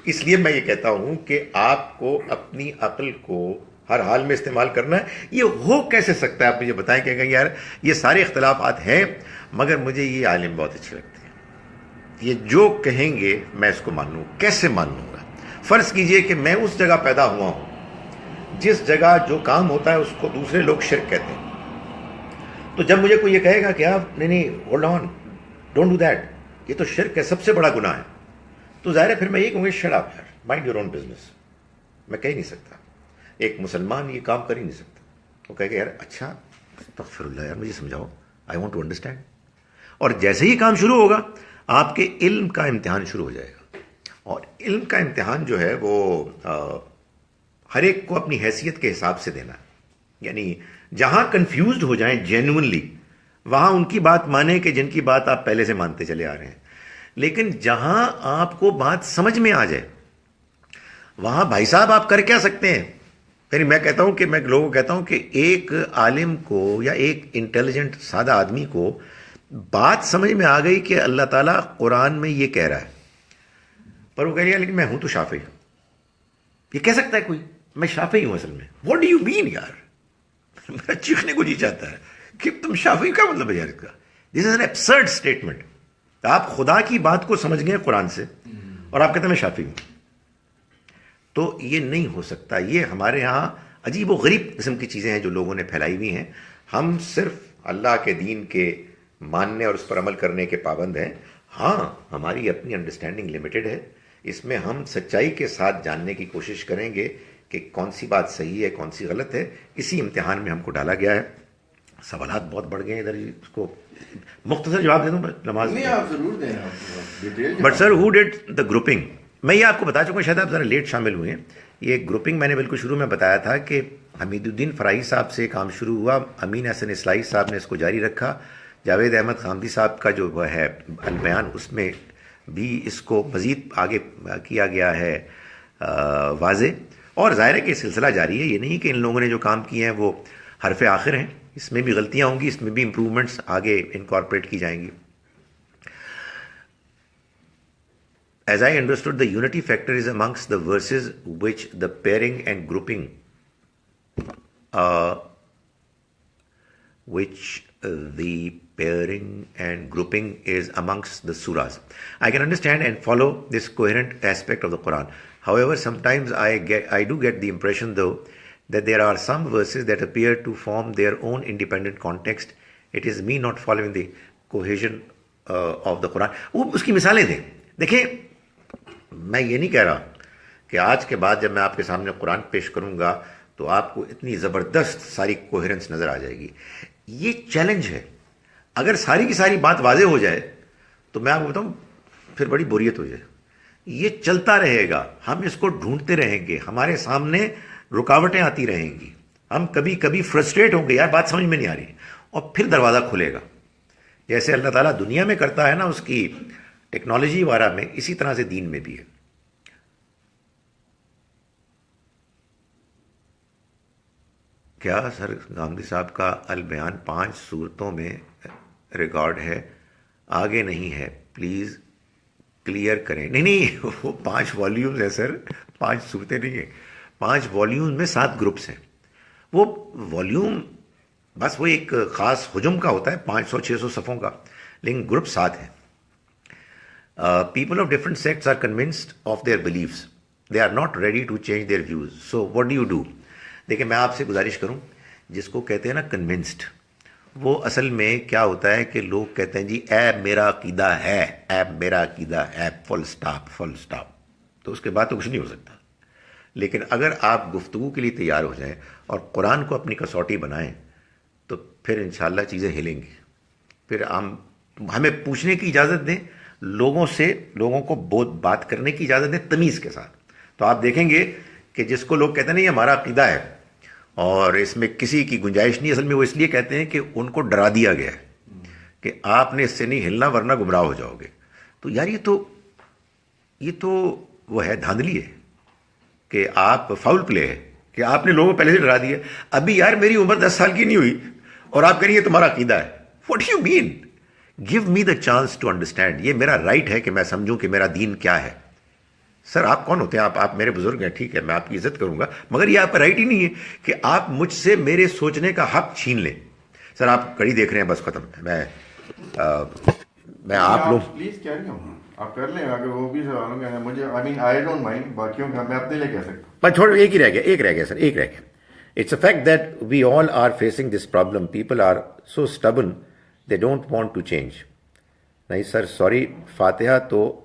اس لیے میں یہ کہتا ہوں کہ آپ کو اپنی عقل کو ہر حال میں استعمال کرنا ہے. یہ ہو کیسے سکتا ہے آپ مجھے بتائیں کہ یار یہ سارے اختلافات ہیں مگر مجھے یہ عالم بہت اچھے لگتے ہیں, یہ جو کہیں گے میں اس کو مان لوں. کیسے مان لوں گا؟ فرض کیجئے کہ میں اس جگہ پیدا ہوا ہوں جس جگہ جو کام ہوتا ہے اس کو دوسرے لوگ شرک کہتے ہیں. تو جب مجھے کوئی یہ کہے گا کہ آپ نہیں hold on, don't do that, یہ تو شرک ہے, سب سے بڑا گناہ ہے, تو ظاہر ہے پھر میں یہ کہوں گا شٹ اپ یار, مائنڈ یور اون بزنس. میں کہہ نہیں سکتا, ایک مسلمان یہ کام کر ہی نہیں سکتا. وہ کہے کہ یار اچھا استغفر اللہ یار مجھے سمجھاؤ, آئی وانٹ ٹو انڈرسٹینڈ. اور جیسے ہی کام شروع ہوگا آپ کے علم کا امتحان شروع ہو جائے گا. اور علم کا امتحان جو ہے وہ ہر ایک کو اپنی حیثیت کے حساب سے دینا ہے. یعنی جہاں کنفیوزڈ ہو جائیں جینوئنلی, وہاں ان کی بات مانیں کہ جن کی بات آپ پہلے سے مانتے چلے آ رہے ہیں. لیکن جہاں آپ کو بات سمجھ میں آ جائے وہاں بھائی صاحب آپ کر کیا سکتے ہیں. یعنی میں کہتا ہوں کہ میں لوگوں کو کہتا ہوں کہ ایک عالم کو یا ایک انٹیلیجنٹ سادہ آدمی کو بات سمجھ میں آ گئی کہ اللہ تعالیٰ قرآن میں یہ کہہ رہا ہے, پر وہ کہہ رہا ہے لیکن میں ہوں تو شافعی. یہ کہہ سکتا ہے کوئی میں شافعی ہوں اصل میں؟ واٹ ڈو یو مین یار, میرا چیخنے کو جی چاہتا ہے کہ تم شافعی کا مطلب ہے یار اس کا. دس از این ایبسرڈ اسٹیٹمنٹ. آپ خدا کی بات کو سمجھ گئے قرآن سے اور آپ کہتے ہیں میں شافعی ہوں, تو یہ نہیں ہو سکتا. یہ ہمارے ہاں عجیب و غریب قسم کی چیزیں ہیں جو لوگوں نے پھیلائی ہوئی ہیں. ہم صرف اللہ کے دین کے ماننے اور اس پر عمل کرنے کے پابند ہیں. ہاں ہماری اپنی انڈرسٹینڈنگ لمیٹڈ ہے, اس میں ہم سچائی کے ساتھ جاننے کی کوشش کریں گے کہ کون سی بات صحیح ہے کون سی غلط ہے. اسی امتحان میں ہم کو ڈالا گیا ہے. سوالات بہت بڑھ گئے ہیں ادھر, اس کو مختصر جواب دے دوں نماز میں. آپ ضرور دیں. But sir who did the grouping, میں یہ آپ کو بتا چکا ہوں, شاید آپ ذرا لیٹ شامل ہوئے ہیں. یہ گروپنگ میں نے بالکل شروع میں بتایا تھا کہ حمید الدین فرائی صاحب سے کام شروع ہوا, امین حسن اصلاحی صاحب نے اس کو جاری رکھا, جاوید احمد خامدی صاحب کا جو وہ ہے البیان اس میں بھی اس کو مزید آگے کیا گیا ہے واضح. اور ظاہر ہے کہ سلسلہ جاری ہے. یہ نہیں کہ ان لوگوں نے جو کام کیے ہیں وہ حرف آخر ہیں, اس میں بھی غلطیاں ہوں گی, اس میں بھی امپرومنٹس آگے انکارپوریٹ کی جائیں گی. As I understood, the unity factor is amongst the verses which the pairing and grouping, is amongst the surahs. I can understand and follow this coherent aspect of the Quran. However, sometimes I do get the impression though that there are some verses that appear to form their own independent context. It is me not following the cohesion of the Quran. وہ اس کی مثالیں دیں. دیکھیں میں یہ نہیں کہہ رہا کہ آج کے بعد جب میں آپ کے سامنے قرآن پیش کروں گا تو آپ کو اتنی زبردست ساری کوہرنس نظر آ جائے گی. یہ چیلنج ہے. اگر ساری کی ساری بات واضح ہو جائے تو میں آپ کو بتاؤں پھر بڑی بوریت ہو جائے. یہ چلتا رہے گا, ہم اس کو ڈھونڈتے رہیں گے, ہمارے سامنے رکاوٹیں آتی رہیں گی, ہم کبھی کبھی فرسٹریٹ ہوں گے یار بات سمجھ میں نہیں آ رہی, اور پھر دروازہ کھلے گا. جیسے اللہ تعالیٰ دنیا میں کرتا ہے نا اس کی ٹیکنالوجی وغیرہ میں, اسی طرح سے دین میں بھی ہے. کیا سر گامدی صاحب کا البیان 5 صورتوں میں ریکارڈ ہے, آگے نہیں ہے, پلیز کلیئر کریں. نہیں وہ 5 والیومز ہیں سر, 5 صورتیں نہیں ہیں. 5 والیومز میں 7 گروپس ہیں. وہ والیوم بس وہ ایک خاص حجم کا ہوتا ہے 500-600 صفحوں کا, لیکن گروپ 7 ہیں. People of different sects are convinced of their beliefs. They are not ready to change their views. So what do you do? دیکھیں میں آپ سے گزارش کروں, جس کو کہتے ہیں نا کنونسڈ, وہ اصل میں کیا ہوتا ہے کہ لوگ کہتے ہیں جی اے میرا عقیدہ ہے, اے میرا عقیدہ ہے, فل سٹاپ. تو اس کے بعد تو کچھ نہیں ہو سکتا. لیکن اگر آپ گفتگو کے لیے تیار ہو جائیں اور قرآن کو اپنی کسوٹی بنائیں تو پھر انشاءاللہ چیزیں ہلیں گی. پھر ہمیں پوچھنے کی اجازت دیں لوگوں سے, لوگوں کو بات کرنے کی اجازت دیں تمیز کے ساتھ. تو آپ دیکھیں گے کہ جس کو لوگ کہتے ہیں نا یہ ہمارا عقیدہ ہے اور اس میں کسی کی گنجائش نہیں, اصل میں وہ اس لیے کہتے ہیں کہ ان کو ڈرا دیا گیا ہے کہ آپ نے اس سے نہیں ہلنا ورنہ گمراہ ہو جاؤ گے. تو یار یہ تو وہ ہے, دھاندلی ہے کہ آپ فاؤل پلے ہے کہ آپ نے لوگوں کو پہلے سے ڈرا دیا. ابھی یار میری عمر 10 سال کی نہیں ہوئی اور آپ کہہ رہی ہیں تمہارا عقیدہ ہے. What you mean? Give me the chance to understand. یہ میرا رائٹ ہے کہ میں سمجھوں کہ میرا دین کیا ہے. سر آپ کون ہوتے ہیں؟ آپ میرے بزرگ ہیں, ٹھیک ہے میں آپ کی عزت کروں گا, مگر یہ آپ کا رائٹ ہی نہیں ہے کہ آپ مجھ سے میرے سوچنے کا حق چھین لیں. سر آپ کڑی دیکھ رہے ہیں, بس ختم. میں آپ لوگ پلیز کیا آپ کر لیں اگر وہ بھی سوالوں کے مجھے آئی ڈونٹ مائنڈ, باقیوں کا میں اپنے لیے کہہ سکتا ہوں. بس چھوڑ, ایک رہ گیا سر, ایک رہ گیا. It's a fact that we all are facing this problem. People are so stubborn they don't want to change. نہیں سر سوری, فاتحہ تو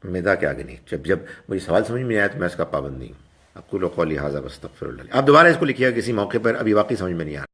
مدا کے آگے نہیں. جب مجھے سوال سمجھ میں آیا تو میں اس کا پابند نہیں ہوں. اقول قولی ھذا واستغفر اللہ۔ آپ دوبارہ اس کو لکھیے گا کسی موقع پر، ابھی واقعی سمجھ میں نہیں آ رہا۔